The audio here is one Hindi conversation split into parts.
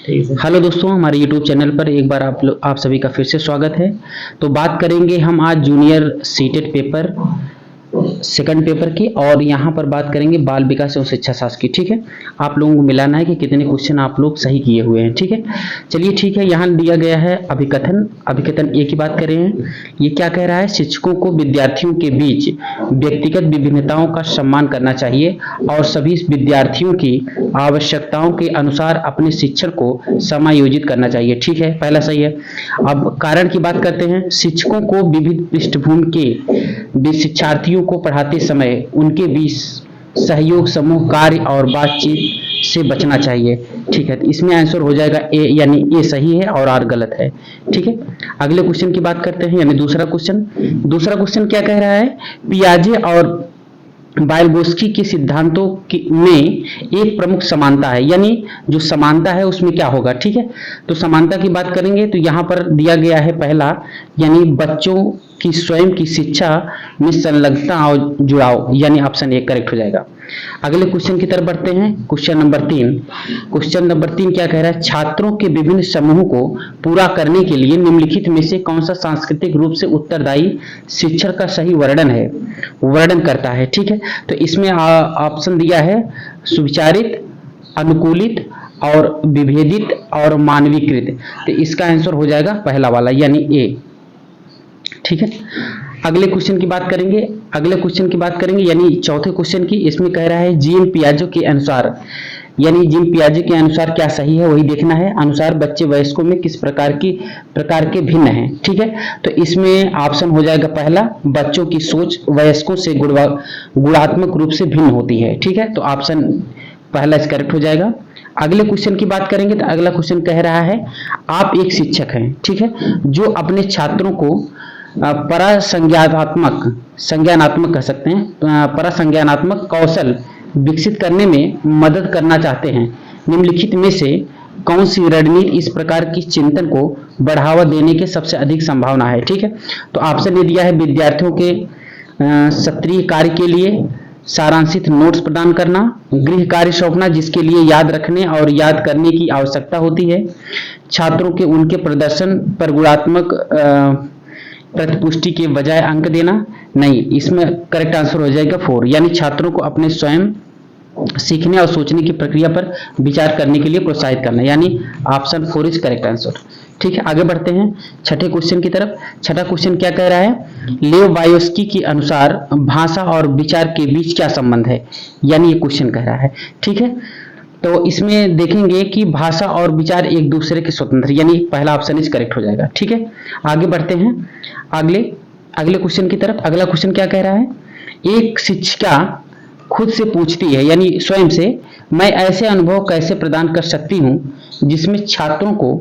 हेलो दोस्तों, हमारे यूट्यूब चैनल पर एक बार आप सभी का फिर से स्वागत है। तो बात करेंगे हम आज junior CTET paper second paper की, और यहाँ पर बात करेंगे बाल विकास एवं शिक्षा शास्त्र की। ठीक है, आप लोगों को मिलाना है कि कितने क्वेश्चन आप लोग सही किए हुए हैं। ठीक है, चलिए ठीक है। यहाँ दिया गया है अभिकथन ए की बात कर रहे हैं। ये क्या कह रहा है? शिक्षकों को विद्यार्थियों के बीच व्यक्तिगत विभिन्नताओं का सम्मान करना चाहिए और सभी विद्यार्थियों की आवश्यकताओं के अनुसार अपने शिक्षण को समायोजित करना चाहिए। ठीक है, पहला सही है। अब कारण की बात करते हैं। शिक्षकों को विविध पृष्ठभूमि के शिक्षार्थियों को पढ़ाते समय उनके बीच सहयोग, समूह कार्य और बातचीत से बचना चाहिए। ठीक है, तो इसमें आंसर हो जाएगा ए, यानी ए सही है और आर गलत है। ठीक है, अगले क्वेश्चन की बात करते हैं, यानी दूसरा क्वेश्चन क्या कह रहा है? पियाजे और वाइगोत्स्की के सिद्धांतों में एक प्रमुख समानता है, यानी जो समानता है उसमें क्या होगा। ठीक है, तो समानता की बात करेंगे तो यहाँ पर दिया गया है पहला, यानी बच्चों की स्वयं की शिक्षा में संलग्नता और जुड़ाव, यानी ऑप्शन ए करेक्ट हो जाएगा। अगले क्वेश्चन की तरफ बढ़ते हैं। क्वेश्चन नंबर 3 क्या कह रहा है? छात्रों के विभिन्न समूहों को पूरा करने के लिए निम्नलिखित में से कौन सा सांस्कृतिक रूप से उत्तरदायी शिक्षण का सही वर्णन करता है। ठीक है, तो इसमें ऑप्शन दिया है सुविचारित, अनुकूलित और विभेदित और मानवीकृत। तो इसका आंसर हो जाएगा पहला वाला, यानी ए। ठीक है, अगले क्वेश्चन की बात करेंगे यानी चौथे क्वेश्चन की। इसमें कह रहा है जीन पियाजे के अनुसार, यानी जीन पियाजे के अनुसार क्या सही है वही देखना है। अनुसार बच्चे वयस्कों में किस प्रकार के भिन्न हैं। ठीक है, तो इसमें ऑप्शन हो जाएगा पहला, बच्चों की सोच वयस्कों से गुणात्मक रूप से भिन्न होती है। ठीक है, तो ऑप्शन पहला इस करेक्ट हो जाएगा। अगले क्वेश्चन की बात करेंगे तो अगला क्वेश्चन कह रहा है आप एक शिक्षक हैं, ठीक है, जो अपने छात्रों को संज्ञानात्मक कह सकते हैं, संज्ञानात्मक कौशल विकसित करने में मदद करना चाहते हैं। निम्नलिखित में से कौन सी रणनीति इस प्रकार की चिंतन को बढ़ावा देने की सबसे अधिक संभावना है। ठीक है, तो ऑप्शन ने दिया है विद्यार्थियों के सत्रीय कार्य के लिए सारांशित नोट्स प्रदान करना, गृह कार्य सौंपना जिसके लिए याद रखने और याद करने की आवश्यकता होती है, छात्रों के उनके प्रदर्शन पर गुणात्मक प्रतिपुष्टि के बजाय अंक देना। नहीं, इसमें करेक्ट आंसर हो जाएगा 4, यानी छात्रों को अपने स्वयं सीखने और सोचने की प्रक्रिया पर विचार करने के लिए प्रोत्साहित करना, यानी ऑप्शन 4 इज करेक्ट आंसर। ठीक है, आगे बढ़ते हैं छठे क्वेश्चन की तरफ। छठा क्वेश्चन क्या कह रहा है? लेव वायोस्की के अनुसार भाषा और विचार के बीच क्या संबंध है, यानी ये क्वेश्चन कह रहा है। ठीक है, तो इसमें देखेंगे कि भाषा और विचार एक दूसरे के स्वतंत्र, यानी पहला ऑप्शन इज करेक्ट हो जाएगा। ठीक है, आगे बढ़ते हैं अगले क्वेश्चन की तरफ। अगला क्वेश्चन क्या कह रहा है? एक शिक्षिका खुद से पूछती है, यानी स्वयं से, मैं ऐसे अनुभव कैसे प्रदान कर सकती हूँ जिसमें छात्रों को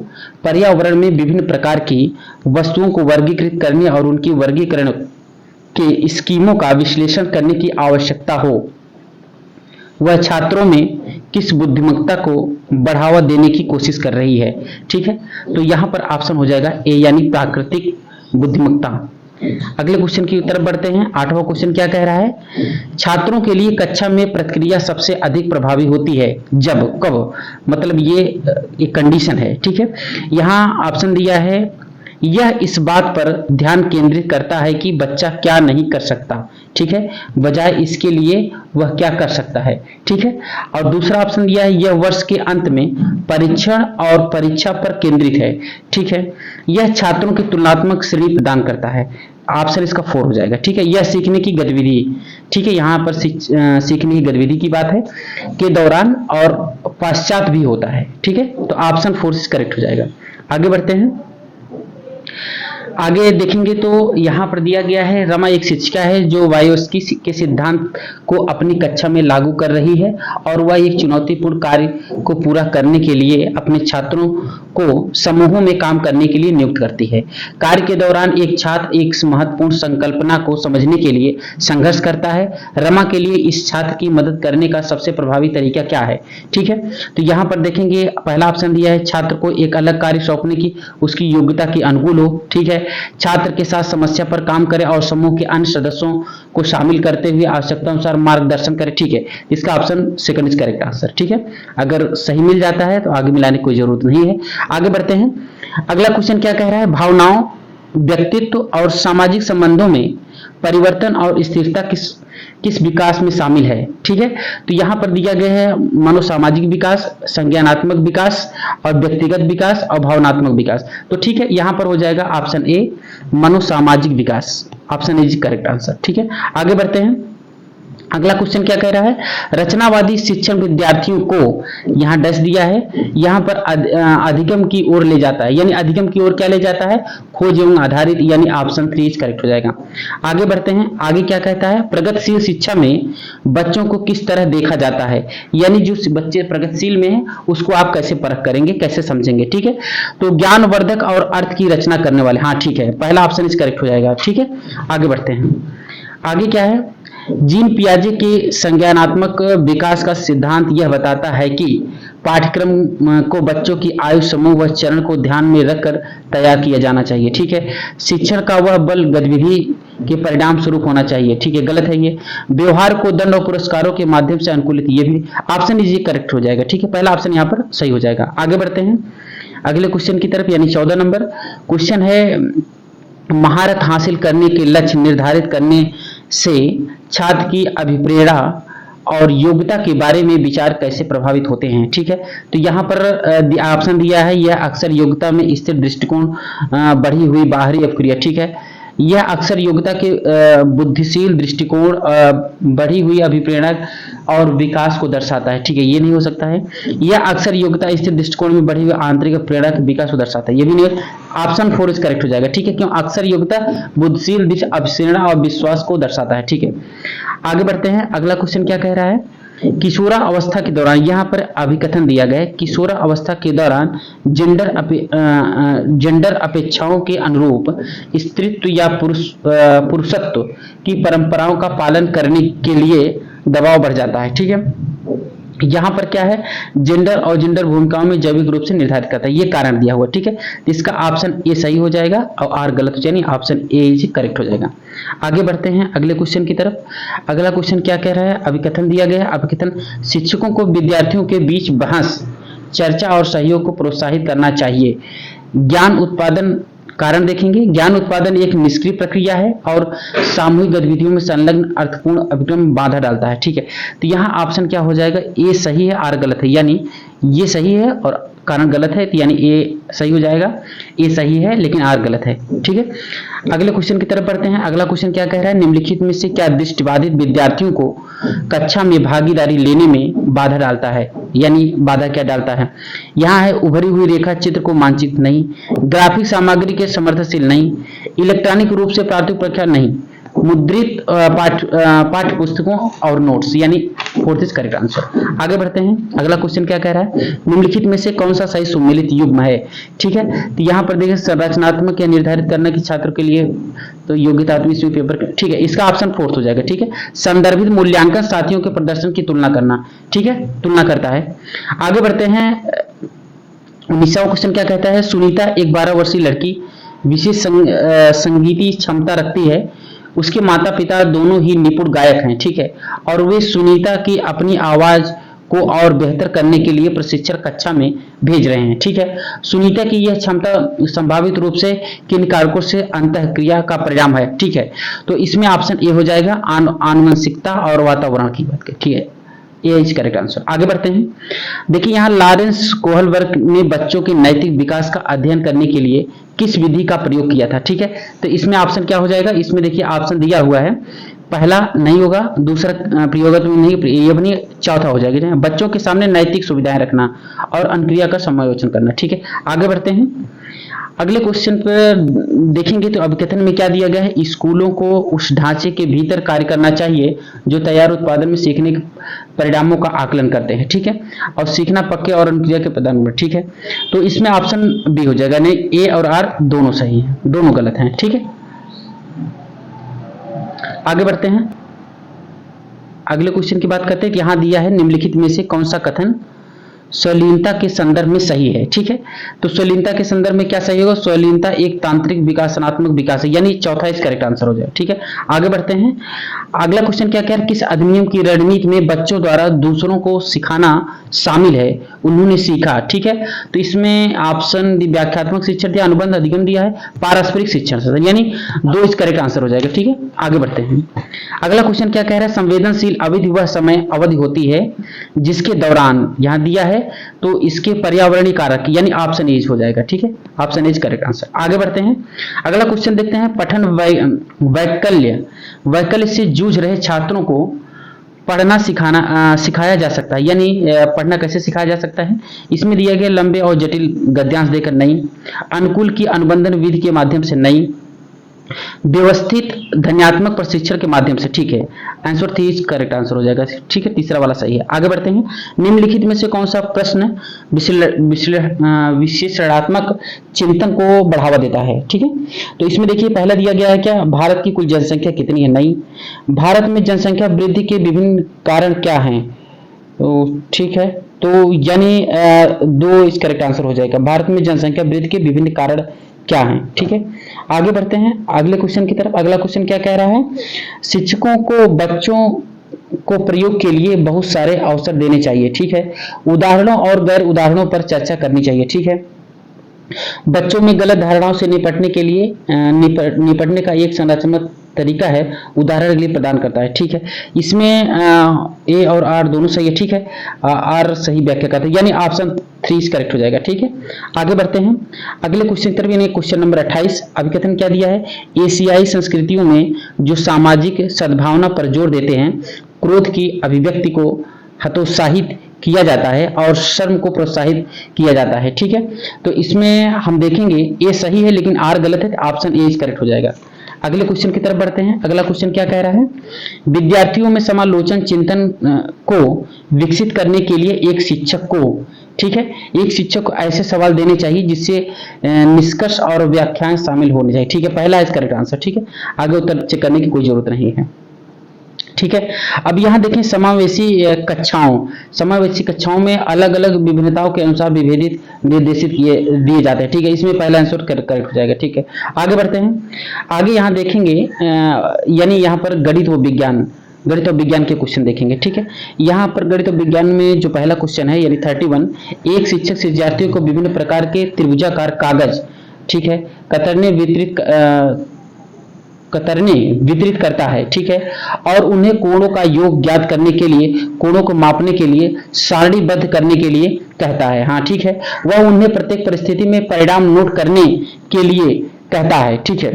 पर्यावरण में विभिन्न प्रकार की वस्तुओं को वर्गीकृत करने और उनकी वर्गीकरण के स्कीमों का विश्लेषण करने की आवश्यकता हो। वह छात्रों में किस बुद्धिमत्ता को बढ़ावा देने की कोशिश कर रही है। ठीक है, तो यहाँ पर ऑप्शन हो जाएगा ए, यानी प्राकृतिक बुद्धिमत्ता। अगले क्वेश्चन की तरफ बढ़ते हैं। आठवां क्वेश्चन क्या कह रहा है? छात्रों के लिए कक्षा में प्रतिक्रिया सबसे अधिक प्रभावी होती है जब, कब, मतलब ये एक कंडीशन है। ठीक है, यहाँ ऑप्शन दिया है यह इस बात पर ध्यान केंद्रित करता है कि बच्चा क्या नहीं कर सकता, ठीक है, बजाय इसके लिए वह क्या कर सकता है। ठीक है, और दूसरा ऑप्शन दिया है यह वर्ष के अंत में परीक्षण और परीक्षा पर केंद्रित है। ठीक है, यह छात्रों की तुलनात्मक श्रेणी प्रदान करता है। ऑप्शन इसका 4 हो जाएगा। ठीक है, यह सीखने की गतिविधि, ठीक है, यहाँ पर सीखने की गतिविधि की बात है, के दौरान और पश्चात भी होता है। ठीक है, तो ऑप्शन 4 करेक्ट हो जाएगा। आगे बढ़ते हैं। आगे देखेंगे तो यहाँ पर दिया गया है रमा एक शिक्षिका है जो वायोस्की के सिद्धांत को अपनी कक्षा में लागू कर रही है और वह एक चुनौतीपूर्ण कार्य को पूरा करने के लिए अपने छात्रों को समूहों में काम करने के लिए नियुक्त करती है। कार्य के दौरान एक छात्र एक महत्वपूर्ण संकल्पना को समझने के लिए संघर्ष करता है। रमा के लिए इस छात्र की मदद करने का सबसे प्रभावी तरीका क्या है? ठीक है, तो यहाँ पर देखेंगे पहला ऑप्शन दिया है छात्र को एक अलग कार्य सौंपने की उसकी योग्यता के अनुकूल हो। ठीक है, छात्र के साथ समस्या पर काम करे और समूह के अन्य सदस्यों को शामिल करते हुए आवश्यकता अनुसार मार्गदर्शन करे। ठीक है, इसका option second is correct answer. ठीक है, अगर सही मिल जाता है तो आगे मिलाने की कोई जरूरत नहीं है। आगे बढ़ते हैं। अगला क्वेश्चन क्या कह रहा है, भावनाओं, व्यक्तित्व और सामाजिक संबंधों में परिवर्तन और स्थिरता किस किस विकास में शामिल है। ठीक है, तो यहां पर दिया गया है मनोसामाजिक विकास, संज्ञानात्मक विकास और व्यक्तिगत विकास और भावनात्मक विकास। तो ठीक है, यहां पर हो जाएगा ऑप्शन ए मनोसामाजिक विकास, option A is correct answer. ठीक है, आगे बढ़ते हैं। अगला क्वेश्चन क्या कह रहा है, रचनावादी शिक्षण विद्यार्थियों को, यहाँ डैश दिया है, यहाँ पर अधिगम की ओर ले जाता है, यानी अधिगम की ओर क्या ले जाता है, खोज एवं आधारित, यानी ऑप्शन 3 करेक्ट हो जाएगा। आगे बढ़ते हैं। आगे क्या कहता है, प्रगतिशील शिक्षा में बच्चों को किस तरह देखा जाता है, यानी जो बच्चे प्रगतिशील में है उसको आप कैसे परख करेंगे, कैसे समझेंगे। ठीक है, तो ज्ञानवर्धक और अर्थ की रचना करने वाले, हाँ ठीक है, पहला ऑप्शन इस करेक्ट हो जाएगा। ठीक है, आगे बढ़ते हैं। आगे क्या है, जीन पियाजे के संज्ञानात्मक विकास का सिद्धांत यह बताता है कि पाठ्यक्रम को बच्चों की आयु समूह व चरण को ध्यान में रखकर तैयार किया जाना चाहिए। ठीक है, शिक्षण का वह बल गतिविधि के परिणाम स्वरूप होना चाहिए। ठीक है, गलत है ये। व्यवहार को दंड और पुरस्कारों के माध्यम से अनुकूलित, ये भी ऑप्शन इज करेक्ट हो जाएगा। ठीक है, पहला ऑप्शन यहाँ पर सही हो जाएगा। आगे बढ़ते हैं अगले क्वेश्चन की तरफ, यानी 14 नंबर क्वेश्चन है, महारत हासिल करने के लक्ष्य निर्धारित करने से छात्र की अभिप्रेरणा और योग्यता के बारे में विचार कैसे प्रभावित होते हैं। ठीक है, तो यहाँ पर ऑप्शन दिया है, यह अक्सर योग्यता में स्थिर दृष्टिकोण, बढ़ी हुई बाहरी अभिक्रिया। ठीक है, यह अक्सर योग्यता के बुद्धिशील दृष्टिकोण, बढ़ी हुई अभिप्रेरणा और विकास को दर्शाता है। ठीक है, ये नहीं हो सकता है। यह अक्सर योग्यता स्थिर दृष्टिकोण में बढ़ी हुई आंतरिक प्रेरणा के विकास को दर्शाता है, ये भी नहीं। ऑप्शन 4 इज करेक्ट हो जाएगा। ठीक है, क्यों, अक्सर योग्यता बुद्धिशील अभिप्रेरणा और विश्वास को दर्शाता है। ठीक है, आगे बढ़ते हैं। अगला क्वेश्चन क्या कह रहा है, किशोरा अवस्था के दौरान, यहाँ पर अभिकथन दिया गया है, किशोरा अवस्था के दौरान जेंडर अपेक्षाओं के अनुरूप स्त्रीत्व या पुरुषत्व की परंपराओं का पालन करने के लिए दबाव बढ़ जाता है। ठीक है, यहाँ पर क्या है, जेंडर और जेंडर भूमिकाओं में जैविक रूप से निर्धारित करता है, ये कारण दिया हुआ। ठीक है, तो इसका ऑप्शन ए सही हो जाएगा और आर गलत हो जाएगा, ऑप्शन ए इज करेक्ट हो जाएगा। आगे बढ़ते हैं अगले क्वेश्चन की तरफ। अगला क्वेश्चन क्या कह रहा है, अभिकथन दिया गया है, अभिकथन, शिक्षकों को विद्यार्थियों के बीच बहस, चर्चा और सहयोग को प्रोत्साहित करना चाहिए। ज्ञान उत्पादन, कारण देखेंगे, ज्ञान उत्पादन एक निष्क्रिय प्रक्रिया है और सामूहिक गतिविधियों में संलग्न अर्थपूर्ण अभिक्रम में बाधा डालता है। ठीक है, तो यहाँ ऑप्शन क्या हो जाएगा, ए सही है, आर गलत है, यानी ये सही है और कारण गलत है, तो यानी ए सही हो जाएगा। ए सही है लेकिन आर गलत है। ठीक है, अगले क्वेश्चन की तरफ बढ़ते हैं। अगला क्वेश्चन क्या कह रहा है, निम्नलिखित में से क्या दृष्टिबाधित विद्यार्थियों को कक्षा में भागीदारी लेने में बाधा डालता है, यानी बाधा क्या डालता है। यहाँ है, उभरी हुई रेखा चित्र को मानचित्र नहीं, ग्राफिक सामग्री के समर्थनशील नहीं, इलेक्ट्रॉनिक रूप से प्राथमिक परीक्षा नहीं, मुद्रित पाठ्य पुस्तकों और नोट्स, यानी 4th इज करेक्ट आंसर। आगे बढ़ते हैं। अगला क्वेश्चन क्या कह रहा है, निम्नलिखित में से कौन सा सही सुमेलित युग्म है। ठीक है, तो यहाँ पर देखिए, संरचनात्मक या निर्धारित करना कि छात्रों के लिए तो योग्यता पेपर। ठीक है, इसका ऑप्शन 4th हो जाएगा। ठीक है, संदर्भित मूल्यांकन साथियों के प्रदर्शन की तुलना करना। ठीक है, तुलना करता है। आगे बढ़ते हैं। 19वां क्वेश्चन क्या कहता है, सुनीता एक 12 वर्षीय लड़की विशेष संगीतीय क्षमता रखती है, उसके माता पिता दोनों ही निपुण गायक हैं। ठीक है, और वे सुनीता की अपनी आवाज को और बेहतर करने के लिए प्रशिक्षण कक्षा में भेज रहे हैं। ठीक है, सुनीता की यह क्षमता संभावित रूप से किन कारकों से अंतःक्रिया का परिणाम है। ठीक है, तो इसमें ऑप्शन ए हो जाएगा, आनुवंशिकता और वातावरण की बात करें। ठीक है, ये इज करेक्ट आंसर। आगे बढ़ते हैं। देखिए, यहाँ लॉरेंस कोहलबर्ग ने बच्चों के नैतिक विकास का अध्ययन करने के लिए किस विधि का प्रयोग किया था। ठीक है, तो इसमें ऑप्शन क्या हो जाएगा, इसमें देखिए ऑप्शन दिया हुआ है, पहला नहीं होगा, दूसरा प्रयोगात्मक नहीं, ये भी नहीं, चौथा हो जाएगा, बच्चों के सामने नैतिक सुविधाएं रखना और अनुक्रिया का समायोजन करना। ठीक है, आगे बढ़ते हैं। अगले क्वेश्चन पर देखेंगे तो अभिकथन में क्या दिया गया है, स्कूलों को उस ढांचे के भीतर कार्य करना चाहिए जो तैयार उत्पादन में सीखने के परिणामों का आकलन करते हैं। ठीक है, और सीखना पक्के और अनुक्रिया के प्रदान में। ठीक है, तो इसमें ऑप्शन बी हो जाएगा, नहीं, ए और आर दोनों सही है, दोनों गलत हैं। ठीक है, आगे बढ़ते हैं। अगले क्वेश्चन की बात करते हैं कि यहां दिया है, निम्नलिखित में से कौन सा कथन स्वलीनता के संदर्भ में सही है। ठीक है, तो स्वलीनता के संदर्भ में क्या सही होगा? स्वलीनता एक तांत्रिक विकासनात्मक विकास है, यानी चौथा इस करेक्ट आंसर हो जाए। ठीक है, आगे बढ़ते हैं। अगला क्वेश्चन क्या कह रहा है? किस अधिनियम की रणनीति में बच्चों द्वारा दूसरों को सिखाना शामिल है? उन्होंने सीखा। ठीक है, तो इसमें ऑप्शन व्याख्यात्मक शिक्षण दिया, अनुबंध अधिगम दिया है, पारस्परिक शिक्षण, यानी दो इस करेक्ट आंसर हो जाएगा। ठीक है, आगे बढ़ते हैं। अगला क्वेश्चन क्या कह रहा है? संवेदनशील अवधि वह समय अवधि होती है जिसके दौरान, यहां दिया है तो इसके पर्यावरणीय कारक, यानी ऑप्शन एज हो जाएगा। ठीक है, ऑप्शन एज करेक्ट आंसर। आगे बढ़ते हैं। अगला क्वेश्चन देखते हैं। पठन वैकल्य से जूझ रहे छात्रों को पढ़ना सिखाया जा सकता है, यानी पढ़ना कैसे सिखाया जा सकता है? इसमें दिया गया लंबे और जटिल गद्यांश देकर नहीं, अनुकूल की अनुबंधन विधि के माध्यम से नहीं, व्यवस्थित ध्वन्यात्मक प्रशिक्षण के माध्यम से। ठीक है, आंसर 3 करेक्ट आंसर हो जाएगा। ठीक है, तीसरा वाला सही है। आगे बढ़ते हैं। निम्नलिखित में से कौन सा प्रश्न विश्लेषणात्मक चिंतन को बढ़ावा देता है? ठीक है, तो इसमें देखिए पहला दिया गया है क्या? भारत की कुल जनसंख्या कितनी है? नहीं। भारत में जनसंख्या वृद्धि के विभिन्न कारण क्या हैं? तो ठीक है, तो यानी 2 इस करेक्ट आंसर हो जाएगा। भारत में जनसंख्या वृद्धि के विभिन्न कारण क्या है? ठीक है, आगे बढ़ते हैं अगले क्वेश्चन की तरफ। अगला क्वेश्चन क्या कह रहा है? शिक्षकों को बच्चों को प्रयोग के लिए बहुत सारे अवसर देने चाहिए। ठीक है, उदाहरणों और गैर उदाहरणों पर चर्चा करनी चाहिए। ठीक है, बच्चों में गलत धारणाओं से निपटने के लिए निपटने का एक संरचनात्मक तरीका है, उदाहरण के लिए प्रदान करता है। ठीक है, इसमें ए और आर दोनों सही है। ठीक है, आर सही व्याख्या करता है, यानी ऑप्शन 3 करेक्ट हो जाएगा। ठीक है, आगे बढ़ते हैं अगले क्वेश्चन की तरफ, यानी क्वेश्चन नंबर 28। अभिकथन क्या दिया है? एशियाई संस्कृतियों में जो सामाजिक सद्भावना पर जोर देते हैं, क्रोध की अभिव्यक्ति को हतोत्साहित किया जाता है और शर्म को प्रोत्साहित किया जाता है। ठीक है, तो इसमें हम देखेंगे ए सही है लेकिन आर गलत है, ऑप्शन ए करेक्ट हो जाएगा। अगले क्वेश्चन की तरफ बढ़ते हैं। अगला क्वेश्चन क्या कह रहा है? विद्यार्थियों में समालोचन चिंतन को विकसित करने के लिए एक शिक्षक को, ठीक है, एक शिक्षक को ऐसे सवाल देने चाहिए जिससे निष्कर्ष और व्याख्यान शामिल होने चाहिए। ठीक है, पहला इस करेक्ट आंसर। ठीक है, आगे उत्तर चेक करने की कोई जरूरत नहीं है। ठीक है, अब यहाँ देखें समावेशी कक्षाओं में अलग अलग विभिन्नताओं के अनुसार विभेदित निर्देशित दिए जाते हैं। ठीक है, इसमें पहला आंसर करेक्ट हो जाएगा। ठीक है, आगे बढ़ते हैं। आगे यहाँ देखेंगे यानी यहाँ पर गणित और विज्ञान के क्वेश्चन देखेंगे। ठीक है, यहाँ पर गणित और विज्ञान में जो पहला क्वेश्चन है यानी 31, एक शिक्षक विद्यार्थियों को विभिन्न प्रकार के त्रिभुजाकार कागज, ठीक है, कतरने वितरित करता है। ठीक है, और उन्हें कोणों का योग ज्ञात करने के लिए, कोणों को मापने के लिए, सारणीबद्ध करने के लिए कहता है। हाँ, ठीक है, वह उन्हें प्रत्येक परिस्थिति में परिणाम नोट करने के लिए कहता है। ठीक है,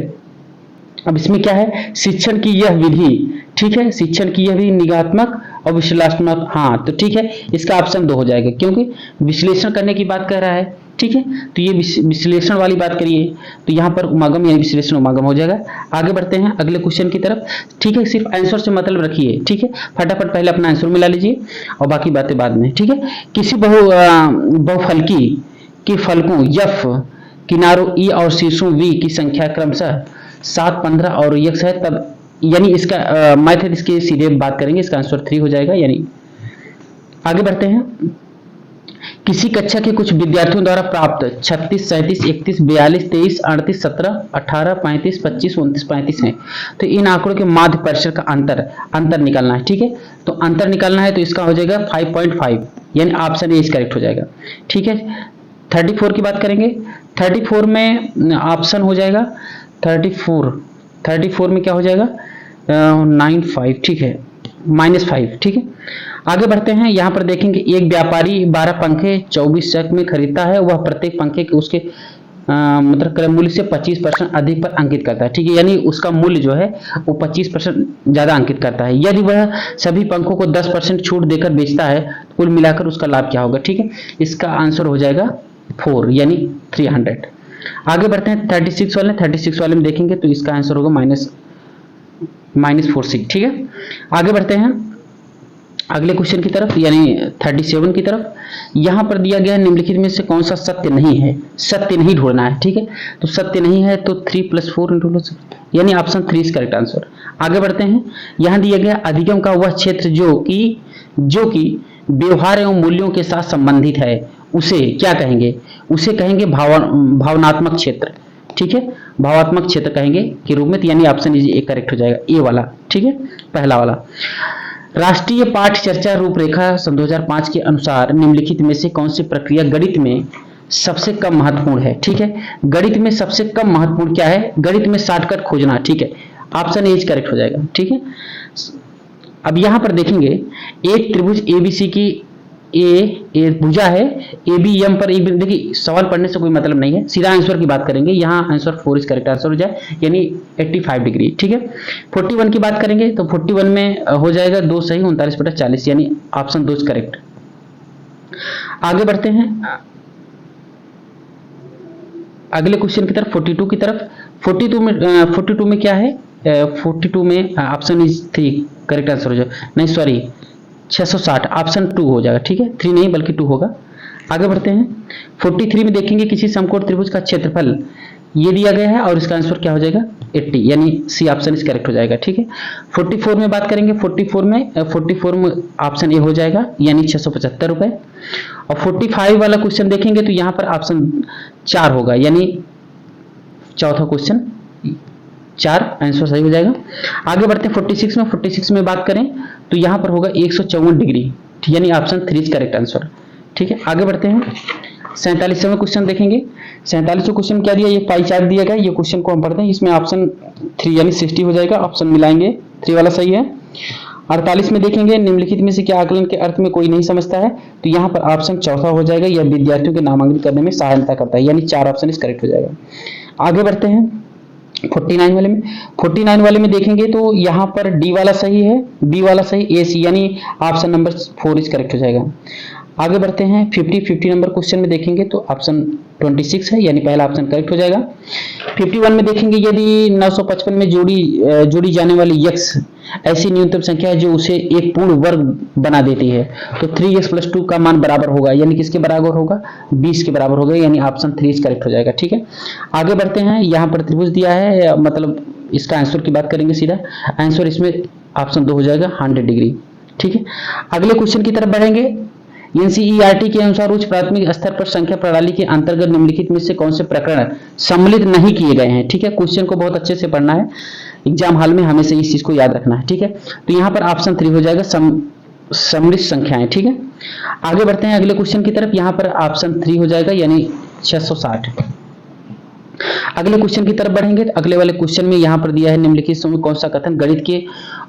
अब इसमें क्या है? शिक्षण की यह विधि, ठीक है, शिक्षण की यह भी निगात्मक और विश्लेषणात्मक। हाँ, तो ठीक है, इसका ऑप्शन 2 हो जाएगा क्योंकि विश्लेषण करने की बात कर रहा है। ठीक है, तो ये विश्लेषण वाली बात करिए तो यहाँ पर उमागम यानी विश्लेषण उमागम हो जाएगा। आगे बढ़ते हैं अगले क्वेश्चन की तरफ। ठीक है, सिर्फ आंसर से मतलब रखिए। ठीक है, फटाफट पहले अपना आंसर मिला लीजिए और बाकी बातें बाद में। ठीक है, किसी बहुफलकी के फलकों एफ, किनारों ई और शीर्षों वी की संख्या क्रमशः 7, 15 और x है, तब यानी इसका मेथड इसके सीधे बात करेंगे, इसका आंसर 3 हो जाएगा। यानी आगे बढ़ते हैं। किसी कक्षा के कुछ विद्यार्थियों द्वारा प्राप्त 36, 37, 31, 42, 23, 38, 17, 18, 35, 25, 29, 35 है। तो इन आंकड़ों के माध्य परिसर का अंतर निकालना है। ठीक है, तो अंतर निकालना है तो इसका हो जाएगा 5.5, यानी ऑप्शन ए करेक्ट हो जाएगा। ठीक है, 34 की बात करेंगे। 34 में ऑप्शन हो जाएगा 34 में क्या हो जाएगा? 95। ठीक है, -5। ठीक है, आगे बढ़ते हैं। यहाँ पर देखेंगे एक व्यापारी 12 पंखे 24 चक में खरीदता है, वह प्रत्येक पंखे के उसके मतलब क्रय मूल्य से 25% अधिक पर अंकित करता है। ठीक है, यानी उसका मूल्य जो है वो 25% ज्यादा अंकित करता है। यदि वह सभी पंखों को 10% छूट देकर बेचता है, कुल मिलाकर उसका लाभ क्या होगा? ठीक है, इसका आंसर हो जाएगा 4 यानी 300। आगे बढ़ते हैं 36 वाले में देखेंगे तो इसका आंसर होगा -46। ठीक है, आगे बढ़ते हैं अगले क्वेश्चन की तरफ यानी 37 की तरफ। यहां पर दिया गया है निम्नलिखित में से कौन सा सत्य नहीं है? सत्य नहीं ढूंढना है। ठीक है, तो सत्य नहीं है तो 3 + 4 यानी ऑप्शन 3 करेक्ट आंसर। आगे बढ़ते हैं। यहां दिया गया अधिगम का वह क्षेत्र जो कि व्यवहार एवं मूल्यों के साथ संबंधित है, उसे क्या कहेंगे? उसे कहेंगे भावनात्मक क्षेत्र। ठीक है, भावात्मक क्षेत्र कहेंगे के रूप में, तो यानी ऑप्शन ए करेक्ट हो जाएगा, ए वाला। ठीक है, पहला वाला। राष्ट्रीय पाठ चर्चा रूपरेखा सन 2005 के अनुसार निम्नलिखित में से कौन सी प्रक्रिया गणित में सबसे कम महत्वपूर्ण है? ठीक है, गणित में सबसे कम महत्वपूर्ण क्या है? गणित में शॉर्टकट खोजना। ठीक है, ऑप्शन ए करेक्ट हो जाएगा। ठीक है, अब यहां पर देखेंगे एक त्रिभुज एबीसी की ए भुजा है, ए बी एम पर एक, देखिए सवाल पढ़ने से कोई मतलब नहीं है, सीधा आंसर की बात करेंगे। यहाँ आंसर 4 इज करेक्ट आंसर हो जाए, यानी 85 डिग्री। ठीक है, 41 की बात करेंगे तो 41 में हो जाएगा 2 सही 39/40, यानी ऑप्शन 2 इज करेक्ट। आगे बढ़ते हैं अगले क्वेश्चन की तरफ, 42 की तरफ। 42 में क्या है? 42 में ऑप्शन इज 3 करेक्ट आंसर हो जाए, नहीं सॉरी 660, ऑप्शन 2 हो जाएगा। ठीक है, 3 नहीं बल्कि 2 होगा। आगे बढ़ते हैं 43 में देखेंगे किसी समकोण त्रिभुज का क्षेत्रफल ये दिया गया है और इसका आंसर क्या हो जाएगा? 80, यानी सी ऑप्शन इस करेक्ट हो जाएगा। ठीक है, 44 में बात करेंगे, 44 में ऑप्शन ए हो जाएगा, यानी 675 रुपए। और 45 वाला क्वेश्चन देखेंगे तो यहाँ पर ऑप्शन 4 होगा, यानी चौथा क्वेश्चन 4 आंसर सही हो जाएगा। आगे बढ़ते हैं 46 में बात करें तो यहाँ पर होगा 154 डिग्री, यानी ऑप्शन 3 करेक्ट आंसर। ठीक है, आगे बढ़ते हैं 47वें क्वेश्चन देखेंगे। 47वें क्वेश्चन क्या दिया? ये पाई चार्ट दिया गया, ये क्वेश्चन को हम पढ़ते हैं। इसमें ऑप्शन 3 यानी 60 हो जाएगा, ऑप्शन मिलाएंगे, 3 वाला सही है। 48 में देखेंगे निम्नलिखित में से क्या आकलन के अर्थ में कोई नहीं समझता है, तो यहाँ पर ऑप्शन चौथा हो जाएगा, यह विद्यार्थियों के नामांकन करने में सहायता करता है, यानी 4 ऑप्शन इस करेक्ट हो जाएगा। आगे बढ़ते हैं 49 वाले में देखेंगे तो यहाँ पर डी वाला सही है, बी वाला सही, ए सी, यानी ऑप्शन नंबर 4 इस करेक्ट हो जाएगा। आगे बढ़ते हैं 50 नंबर क्वेश्चन में देखेंगे तो ऑप्शन 26 है, यानी पहला ऑप्शन करेक्ट हो जाएगा। 51 में देखेंगे यदि 955 में जोड़ी जाने वाली यक्स ऐसी न्यूनतम संख्या है जो उसे एक पूर्ण वर्ग बना देती है, तो 3x + 2 का मान बराबर होगा, यानी किसके बराबर होगा? 20 के बराबर होगा, यानी ऑप्शन 3 करेक्ट हो जाएगा। ठीक है, आगे बढ़ते हैं, यहाँ पर त्रिभुज दिया है, मतलब इसका आंसर की बात करेंगे सीधा, आंसर इसमें ऑप्शन 2 हो जाएगा 100 डिग्री। ठीक है, अगले क्वेश्चन की तरफ बढ़ेंगे। एनसीईआरटी के अनुसार उच्च प्राथमिक स्तर पर संख्या प्रणाली के अंतर्गत निम्नलिखित में से कौन से प्रकरण सम्मिलित नहीं किए गए हैं? ठीक है, क्वेश्चन को बहुत अच्छे से पढ़ना है, एग्जाम हॉल में हमेशा इस चीज को याद रखना है। ठीक है, तो यहाँ पर ऑप्शन 3 हो जाएगा, सम्मिलित संख्याएं। ठीक है, आगे बढ़ते हैं अगले क्वेश्चन की तरफ। यहाँ पर ऑप्शन 3 हो जाएगा, यानी 660। अगले क्वेश्चन की तरफ बढ़ेंगे। अगले वाले क्वेश्चन में यहाँ पर दिया है निम्नलिखित में कौन सा कथन गणित के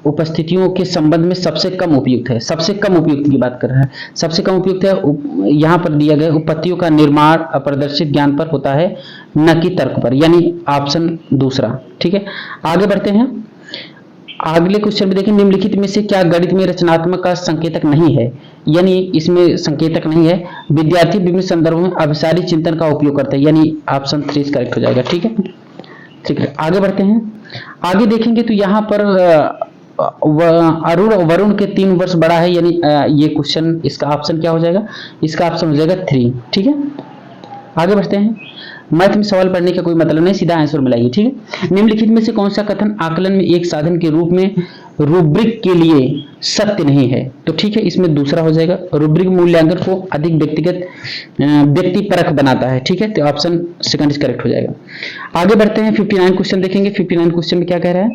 उपस्थितियों के संबंध में सबसे कम उपयुक्त है? सबसे कम उपयुक्त की बात कर रहा है, सबसे कम उपयुक्त है यहाँ पर दिया गया उपपत्तियों का निर्माण अप्रदर्शित ज्ञान पर होता है, न कि तर्क पर, यानी ऑप्शन दूसरा। ठीक है, आगे बढ़ते हैं अगले क्वेश्चन में। देखिए निम्नलिखित में से क्या गणित में रचनात्मक का संकेतक नहीं है? यानी इसमें संकेतक नहीं है, विद्यार्थी विभिन्न संदर्भों में अभिसारी चिंतन का उपयोग करते हैं, यानी ऑप्शन 3 करेक्ट हो जाएगा। ठीक है, ठीक है, आगे बढ़ते हैं। आगे देखेंगे तो यहाँ पर वरुण के 3 वर्ष बड़ा है, यानी ये क्वेश्चन, इसका ऑप्शन क्या हो जाएगा? इसका ऑप्शन हो जाएगा 3। ठीक है, आगे बढ़ते हैं। मैथ में सवाल पढ़ने का कोई मतलब नहीं, सीधा आंसर मिलाइए। ठीक है, निम्नलिखित में से कौन सा कथन आकलन में एक साधन के रूप में रूब्रिक के लिए सत्य नहीं है? तो ठीक है, इसमें दूसरा हो जाएगा, रूब्रिक मूल्यांकन को अधिक व्यक्तिपरक बनाता है। ठीक है, तो ऑप्शन सेकंड इज करेक्ट हो जाएगा। आगे बढ़ते हैं 59 क्वेश्चन देखेंगे। 59 क्वेश्चन में क्या कह रहा है?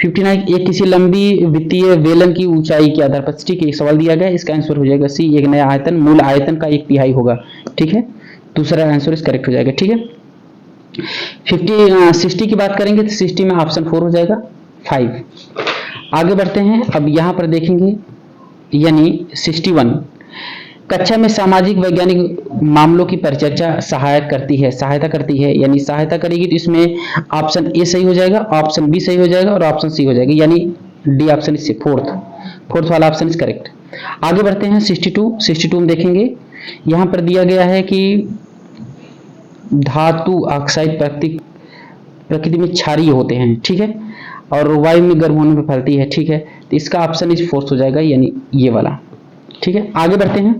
59 एक किसी लंबी वित्तीय वेलन की ऊंचाई के आधार पर, ठीक है, एक सवाल दिया गया है, इसका आंसर हो जाएगा सी, एक नया आयतन मूल आयतन का 1/3 होगा। ठीक है, दूसरा आंसर इस करेक्ट हो जाएगा। ठीक है, 60 की बात करेंगे तो 60 में ऑप्शन 4 हो जाएगा 5। आगे बढ़ते हैं, अब यहां पर देखेंगे, यानी 61 कक्षा में सामाजिक वैज्ञानिक मामलों की परिचर्चा सहायता करती है, यानी सहायता करेगी, तो इसमें ऑप्शन ए सही हो जाएगा, ऑप्शन बी सही हो जाएगा और ऑप्शन सी हो जाएगा, यानी डी ऑप्शन इससे फोर्थ वाला ऑप्शन इज करेक्ट। आगे बढ़ते हैं 62 में देखेंगे, यहां पर दिया गया है कि धातु ऑक्साइड प्रकृति में क्षारीय होते हैं। ठीक है, और वायु में गर्म होने पर फैलती है। ठीक है, तो इसका ऑप्शन इज फोर्थ हो जाएगा, यानी ये वाला। ठीक है, आगे बढ़ते हैं।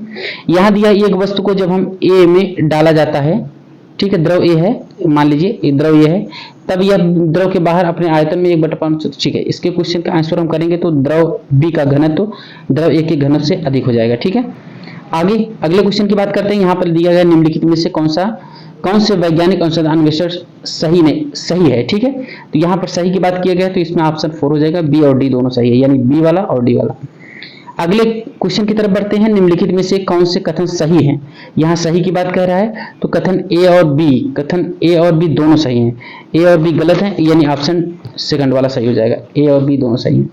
यहां दिया एक वस्तु को जब हम ए में डाला जाता है, ठीक है, द्रव ए है, मान लीजिए ये द्रव ए है, तब यह द्रव के बाहर अपने आयतन में 1/5, ठीक है। इसके क्वेश्चन का आंसर हम करेंगे तो द्रव बी का घनत्व द्रव ए के घनत्व से अधिक हो जाएगा, ठीक है। आगे अगले क्वेश्चन की बात करते हैं। यहाँ पर दिया गया निम्नलिखित में से कौन से वैज्ञानिक अनुसंधान अन्वेषण सही है, ठीक है। तो यहाँ पर सही की बात किया गया तो इसमें ऑप्शन 4 हो जाएगा, बी और डी दोनों सही है, यानी बी वाला और डी वाला। अगले क्वेश्चन की तरफ बढ़ते हैं। निम्नलिखित में से कौन से कथन सही हैं? यहाँ सही की बात कह रहा है तो कथन ए और बी दोनों सही हैं। ए और बी गलत हैं, यानी ऑप्शन सेकंड वाला सही हो जाएगा, ए और बी दोनों सही हैं।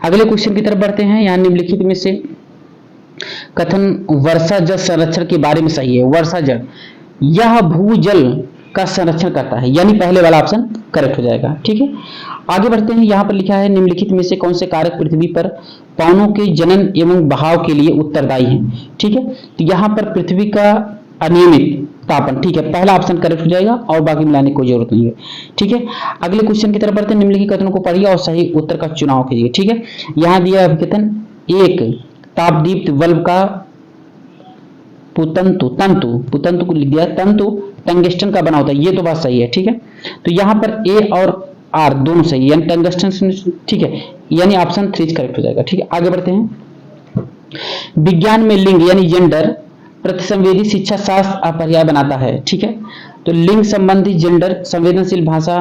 अगले क्वेश्चन की तरफ बढ़ते हैं। यहाँ निम्नलिखित में से कथन वर्षा जल संरक्षण के बारे में सही है। वर्षा जल यह भूजल का संरक्षण करता है, यानी पहले वाला ऑप्शन करेक्ट हो जाएगा, ठीक है। आगे बढ़ते हैं। यहाँ पर लिखा है निम्नलिखित में से कौन से कारक पृथ्वी पर पवनों के जनन एवं बहाव के लिए उत्तरदायी हैं, ठीक है। तो यहाँ पर पृथ्वी का अनियमित तापन, ठीक है, पहला ऑप्शन करेक्ट हो जाएगा और बाकी मिलाने की कोई जरूरत नहीं है, ठीक है। अगले क्वेश्चन की तरफ बढ़ते हैं। निम्नलिखित कथनों को पढ़िए और सही उत्तर का चुनाव कीजिए, ठीक है। यहाँ दिया कथन एक तापदीप्त बल्ब का पुतंतु को लिख दिया, तंतु टंगस्टन का बना होता है, ये तो बात सही है, ठीक है। तो यहाँ पर ए और आर दोनों सही है, यानी टंगस्टन, ठीक है, यानी ऑप्शन 3 करेक्ट हो जाएगा, ठीक है। आगे बढ़ते हैं। विज्ञान में लिंग यानी जेंडर प्रतिसंवेदी शिक्षा शास्त्र अपरिहार्य बनाता है, ठीक है। तो लिंग संबंधी जेंडर संवेदनशील भाषा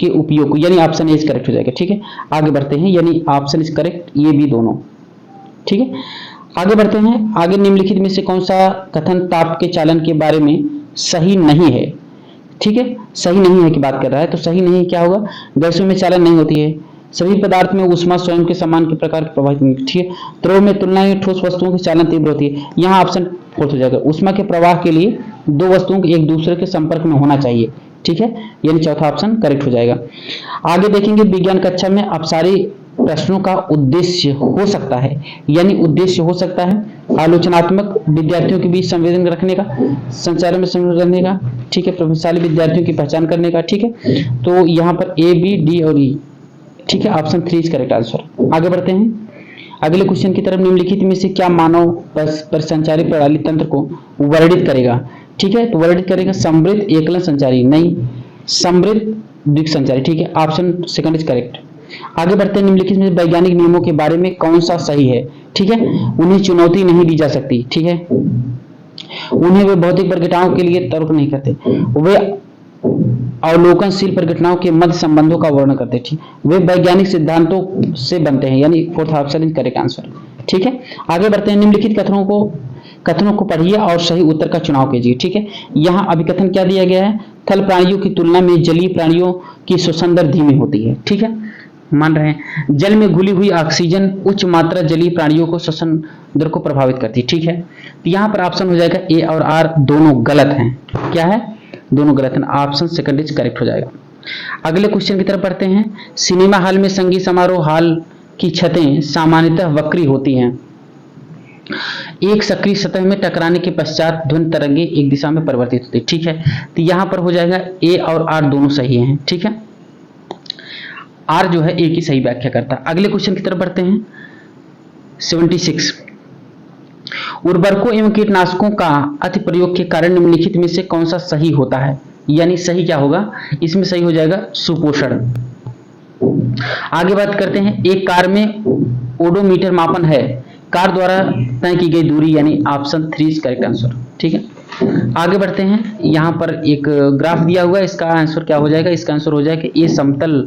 के उपयोग को, यानी ऑप्शन ए करेक्ट हो जाएगा, ठीक है। आगे बढ़ते हैं, यानी ऑप्शन इज करेक्ट, ये भी दोनों, ठीक है। आगे बढ़ते हैं। आगे निम्नलिखित में से कौन सा कथन ताप के चालन के बारे में सही नहीं है, ठीक है। सही नहीं है की बात कर रहा है, तो सही नहीं क्या होगा? गैसों में चालन नहीं होती है, सभी पदार्थ में ऊष्मा स्वयं के समान के प्रकार के प्रवाहित नहीं, ठीक है। द्रव में तुलना में ठोस वस्तुओं की चालन तीव्र होती है, यहाँ ऑप्शन 4 हो जाएगा। ऊष्मा के प्रवाह के लिए दो वस्तुओं के एक दूसरे के संपर्क में होना चाहिए, ठीक है, यानी चौथा ऑप्शन करेक्ट हो जाएगा। आगे देखेंगे विज्ञान कक्षा में अपसारी प्रश्नों का उद्देश्य हो सकता है, यानी उद्देश्य हो सकता है आलोचनात्मक, विद्यार्थियों के बीच संवेदन रखने का, संचार में संवेदन रखने का, ठीक है, प्रभावशाली विद्यार्थियों की पहचान करने का, ठीक है। तो यहाँ पर ए, बी, डी और ई, ठीक है, ऑप्शन 3 इज करेक्ट आंसर। आगे बढ़ते हैं अगले क्वेश्चन की तरफ। निम्नलिखित में से क्या मानव परिसंचारी प्रणाली तंत्र को वर्णित करेगा, ठीक है। तो वर्णित करेगा समृद्ध एकलन संचारी, नहीं समृद्ध द्विक संचारी, ठीक है, ऑप्शन सेकंड इज करेक्ट। आगे बढ़ते हैं। निम्नलिखित में वैज्ञानिक नियमों के बारे में कौन सा सही है, ठीक है। उन्हें चुनौती नहीं दी जा सकती, ठीक है, उन्हें वे भौतिक प्रघटनाओं के लिए तर्क नहीं करते, वे अवलोकनशील प्रघटनाओं के मध्य संबंधों का वर्णन करते, ठीक, वे वैज्ञानिक सिद्धांतों से बनते हैं, यानी fourth option is correct answer, ठीक है। आगे बढ़ते हैं। निम्नलिखित कथनों को पढ़िए और सही उत्तर का चुनाव कीजिए, ठीक है। यहाँ अभिकथन क्या दिया गया है? थल प्राणियों की तुलना में जलीय प्राणियों की श्वसन दर धीमी होती है, ठीक है, मान रहे हैं। जल में घुली हुई ऑक्सीजन उच्च मात्रा जलीय प्राणियों को श्वसन दर को प्रभावित करती है, ठीक है। तो यहाँ पर ऑप्शन हो जाएगा ए और आर दोनों गलत हैं, क्या है? दोनों गलत हैं, ऑप्शन सेकंड इज करेक्ट हो जाएगा। अगले क्वेश्चन की तरफ बढ़ते हैं। सिनेमा हॉल में संगीत समारोह हॉल की छतें सामान्यतः वक्री होती हैं, एक सक्रिय सतह में टकराने के पश्चात ध्वनि तरंगे एक दिशा में परिवर्तित होती है, ठीक है। तो यहाँ पर हो जाएगा ए और आर दोनों सही हैं, ठीक है, आर जो है ए की सही व्याख्या करता है। अगले क्वेश्चन की तरफ बढ़ते हैं। 76 उर्वरकों एवं कीटनाशकों का अति प्रयोग के कारण निम्नलिखित में से कौन सा सही होता है, यानी सही क्या होगा? इसमें सही हो जाएगा सुपोषण। आगे बात करते हैं। एक कार में ओडोमीटर मापन है, कार द्वारा तय की गई दूरी, यानी ऑप्शन 3 इज करेक्ट आंसर, ठीक है। आगे बढ़ते हैं। यहाँ पर एक ग्राफ दिया हुआ है, इसका आंसर क्या हो जाएगा? इसका आंसर हो जाएगा ए समतल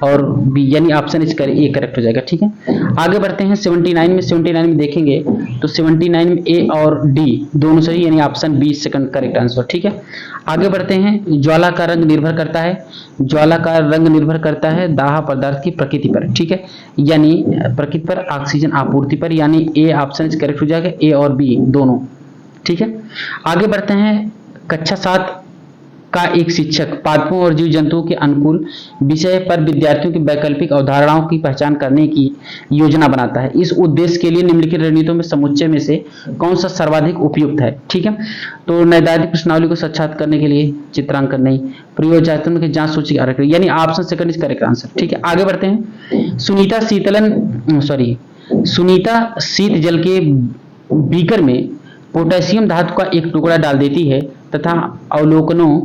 और बी, यानी ऑप्शन इज ए करेक्ट हो जाएगा, ठीक है। आगे बढ़ते हैं। 79 में देखेंगे तो 79 में ए और डी दोनों सही, यानी option B second correct answer, ठीक है। आगे बढ़ते हैं। ज्वाला का रंग निर्भर करता है दाह पदार्थ की प्रकृति पर, ठीक है, यानी प्रकृति पर, ऑक्सीजन आपूर्ति पर, यानी ए ऑप्शन इज करेक्ट हो जाएगा, ए और बी दोनों, ठीक है। आगे बढ़ते हैं। कक्षा 7 का एक शिक्षक पादपों और जीव जंतुओं के अनुकूल विषय पर विद्यार्थियों की वैकल्पिक अवधारणाओं की पहचान करने की योजना बनाता है। इस उद्देश्य के लिए निम्नलिखित रणनीतियों में समुच्चय में से कौन सा सर्वाधिक उपयुक्त है, ठीक है। तो नैदानिक प्रश्नावली को साक्षात्कार करने के लिए चित्रांकन नहीं, प्रयोगात्मक की जांच सूची आरेख, यानी option second is correct answer, ठीक है। आगे बढ़ते हैं। सुनीता शीत जल के बीकर में पोटेशियम धातु का एक टुकड़ा डाल देती है तथा अवलोकनों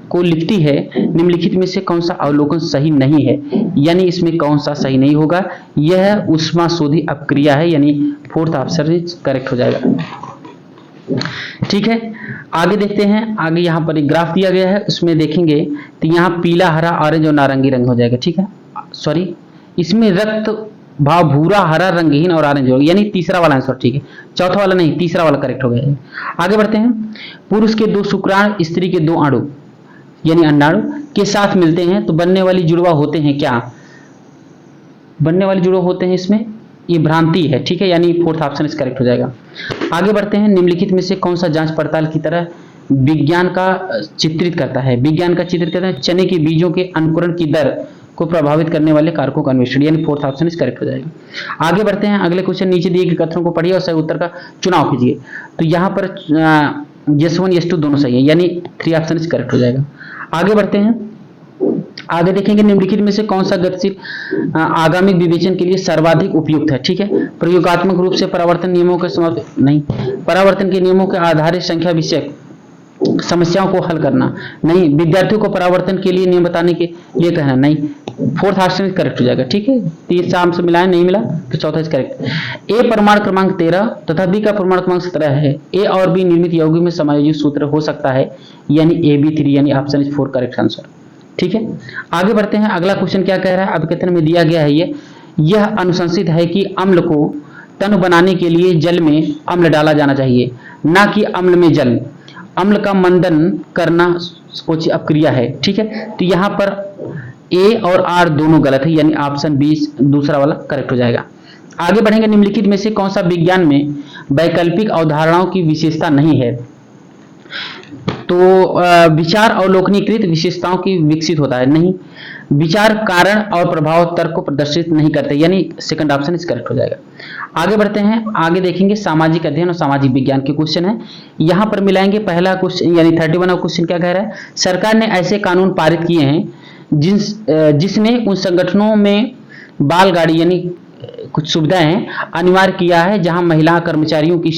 को लिखती है, निम्नलिखित में से कौन सा अवलोकन सही नहीं है, यानी इसमें कौन सा सही नहीं होगा, यह ऊष्माशोधी अपक्रिया है, यानी फोर्थ ऑप्शन करेक्ट हो जाएगा। ठीक है, आगे देखते हैं। आगे यहाँ पर एक ग्राफ दिया गया है, उसमें देखेंगे तो यहाँ पीला, हरा, ऑरेंज और नारंगी रंग हो जाएगा। ठीक है, सॉरी, इसमें रक्त भाव भूरा, हरा, रंगहीन और ऑरेंज होगा, यानी तीसरा वाला आंसर ठीक है, चौथा वाला नहीं, तीसरा वाला करेक्ट हो गया। आगे बढ़ते हैं। पुरुष के 2 शुक्राणु स्त्री के 2 अणु यानी अंडाणु के साथ मिलते हैं तो बनने वाली जुड़वा होते हैं क्या? बनने वाले जुड़वा होते हैं, इसमें ये भ्रांति है। ठीक है, यानी फोर्थ ऑप्शन इस करेक्ट हो जाएगा। आगे बढ़ते हैं। निम्नलिखित में से कौन सा जांच पड़ताल की तरह विज्ञान का चित्रित करता है? विज्ञान का चित्रित करता है चने के बीजों के अंकुरण की दर को प्रभावित करने वाले कारकों का अन्वेषण, यानी फोर्थ ऑप्शन इस करेक्ट हो जाएगा। आगे बढ़ते हैं। अगले क्वेश्चन, नीचे दिए गए कथनों को पढ़िए और सही उत्तर का चुनाव कीजिए। तो यहाँ पर S1 S2 दोनों सही है, यानी 3 ऑप्शन इस करेक्ट हो जाएगा। आगे बढ़ते हैं। आगे देखेंगे निम्नलिखित में से कौन सा गतिशील आगामी विवेचन के लिए सर्वाधिक उपयुक्त है? ठीक है, प्रयोगात्मक रूप से परावर्तन नियमों के समाप्त नहीं, परावर्तन के नियमों के आधारित संख्या विषयक समस्याओं को हल करना नहीं, विद्यार्थियों को परावर्तन के लिए नियम बताने के लिए कहना नहीं, फोर्थ ऑप्शन करेक्ट हो जाएगा। ठीक है, 3 शाम से मिलाए नहीं मिला तो चौथा इस करेक्ट। ए परमाणु क्रमांक 13 तथा बी का परमाणु क्रमांक 17 है, ए और बी निर्मित यौगिक में समायोजित सूत्र हो सकता है, यानी AB3, यानी ऑप्शन इज 4 करेक्ट आंसर। ठीक है, आगे बढ़ते हैं। अगला क्वेश्चन क्या कह रहा है? अब कथन में दिया गया है यह अनुशंसित है कि अम्ल को तनु बनाने के लिए जल में अम्ल डाला जाना चाहिए, ना कि अम्ल में जल। अम्ल का मंदन करना कौन सी अपक्रिया है? ठीक है, तो यहाँ पर ए और आर दोनों गलत है, यानी ऑप्शन बी दूसरा वाला करेक्ट हो जाएगा। आगे बढ़ेंगे। निम्नलिखित में से कौन सा विज्ञान में वैकल्पिक अवधारणाओं की विशेषता नहीं है? तो विचार अवलोकनीकृत विशेषताओं की विकसित होता है, नहीं। विचार कारण और प्रभाव तर्क को प्रदर्शित नहीं करते, यानी सेकंड ऑप्शन इस करेक्ट हो जाएगा। आगे बढ़ते हैं। आगे देखेंगे सामाजिक अध्ययन और सामाजिक विज्ञान के क्वेश्चन है, यहां पर मिलाएंगे। पहला क्वेश्चन यानी 31 क्वेश्चन क्या कह रहा है? सरकार ने ऐसे कानून पारित किए हैं जिसने उन संगठनों में बालगाड़ी यानी कुछ सुविधाएं हैं अनिवार्य किया है जहां महिला कर्मचारियों की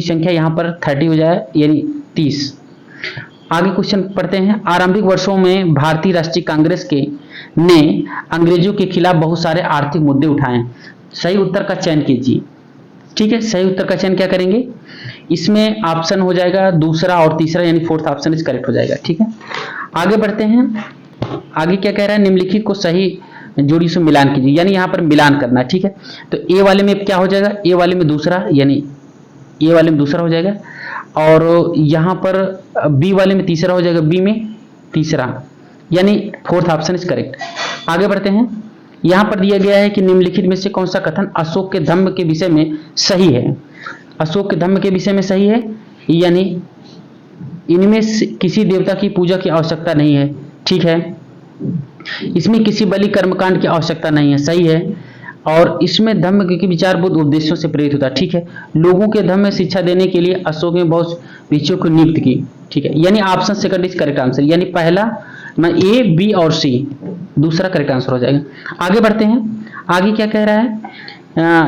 संख्या यहाँ पर 30 हो जाए, यानी 30। आगे क्वेश्चन पढ़ते हैं। आरंभिक वर्षों में भारतीय राष्ट्रीय कांग्रेस ने अंग्रेजों के खिलाफ बहुत सारे आर्थिक मुद्दे उठाए। सही उत्तर का चयन कीजिए। ठीक है, सही उत्तर का चयन क्या करेंगे? इसमें ऑप्शन हो जाएगा दूसरा और तीसरा, यानी फोर्थ ऑप्शन इस करेक्ट हो जाएगा। ठीक है, आगे बढ़ते हैं। आगे क्या कह रहा है? निम्नलिखित को सही जोड़ी से मिलान कीजिए, यानी यहाँ पर मिलान करना। ठीक है, तो ए वाले में क्या हो जाएगा? ए वाले में दूसरा, यानी ए वाले में दूसरा हो जाएगा, और यहाँ पर बी वाले में तीसरा हो जाएगा, बी में तीसरा, यानी फोर्थ ऑप्शन इज करेक्ट। आगे बढ़ते हैं। यहाँ पर दिया गया है कि निम्नलिखित में से कौन सा कथन अशोक के धम्म के विषय में सही है? अशोक के धम्म के विषय में सही है, यानी इनमें किसी देवता की पूजा की आवश्यकता नहीं है। ठीक है, इसमें किसी बलि कर्मकांड की आवश्यकता नहीं है, सही है। और इसमें धम्म के विचार बुद्ध उपदेशों से प्रेरित होता है। ठीक है, लोगों के धम्म में शिक्षा देने के लिए अशोक ने बहुत ऋषियों को नियुक्त की। ठीक है, यानी option second is correct answer, यानी पहला में ए, बी और सी, दूसरा करेक्ट आंसर हो जाएगा। आगे बढ़ते हैं। आगे क्या कह रहा है?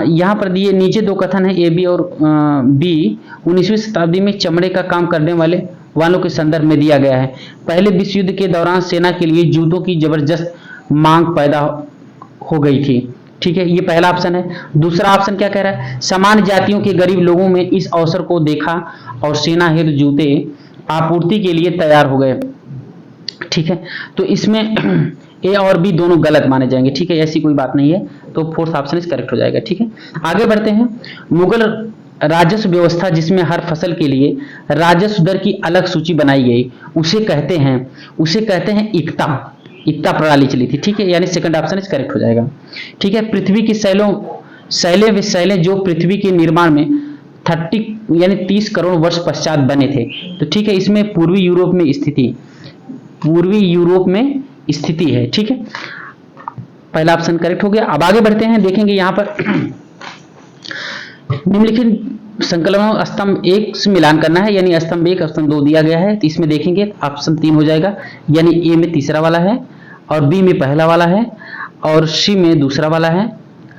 यहाँ पर दिए नीचे 2 कथन है, ए, बी और बी 19वीं शताब्दी में चमड़े का काम करने वालों के संदर्भ में दिया गया है। पहले विश्व युद्ध के दौरान सेना के लिए जूतों की जबरदस्त मांग पैदा हो गई थी। ठीक है, ये पहला ऑप्शन है। दूसरा ऑप्शन क्या कह रहा है? सामान्य जातियों के गरीब लोगों में इस अवसर को देखा और सेना हेतु जूते आपूर्ति के लिए तैयार हो गए। ठीक है, तो इसमें ए और बी दोनों गलत माने जाएंगे। ठीक है, ऐसी कोई बात नहीं है, तो फोर्थ ऑप्शन इस करेक्ट हो जाएगा। ठीक है, आगे बढ़ते हैं। मुगल राजस्व व्यवस्था जिसमें हर फसल के लिए राजस्व दर की अलग सूची बनाई गई, उसे कहते हैं इक्ता प्रणाली चली थी। ठीक है, यानी सेकंड ऑप्शन इस करेक्ट हो जाएगा। ठीक है, पृथ्वी की शैलें जो पृथ्वी के निर्माण में 30 करोड़ वर्ष पश्चात बने थे। तो ठीक है, इसमें पूर्वी यूरोप में स्थिति है। ठीक है, पहला ऑप्शन करेक्ट हो गया। अब आगे बढ़ते हैं। देखेंगे यहाँ पर निम्नलिखित संकलनों स्तंभ 1 से मिलान करना है, यानी स्तंभ 1 स्तंभ 2 दिया गया है, तो इसमें देखेंगे ऑप्शन 3 हो जाएगा, यानी ए में तीसरा वाला है और बी में पहला वाला है और सी में दूसरा वाला है।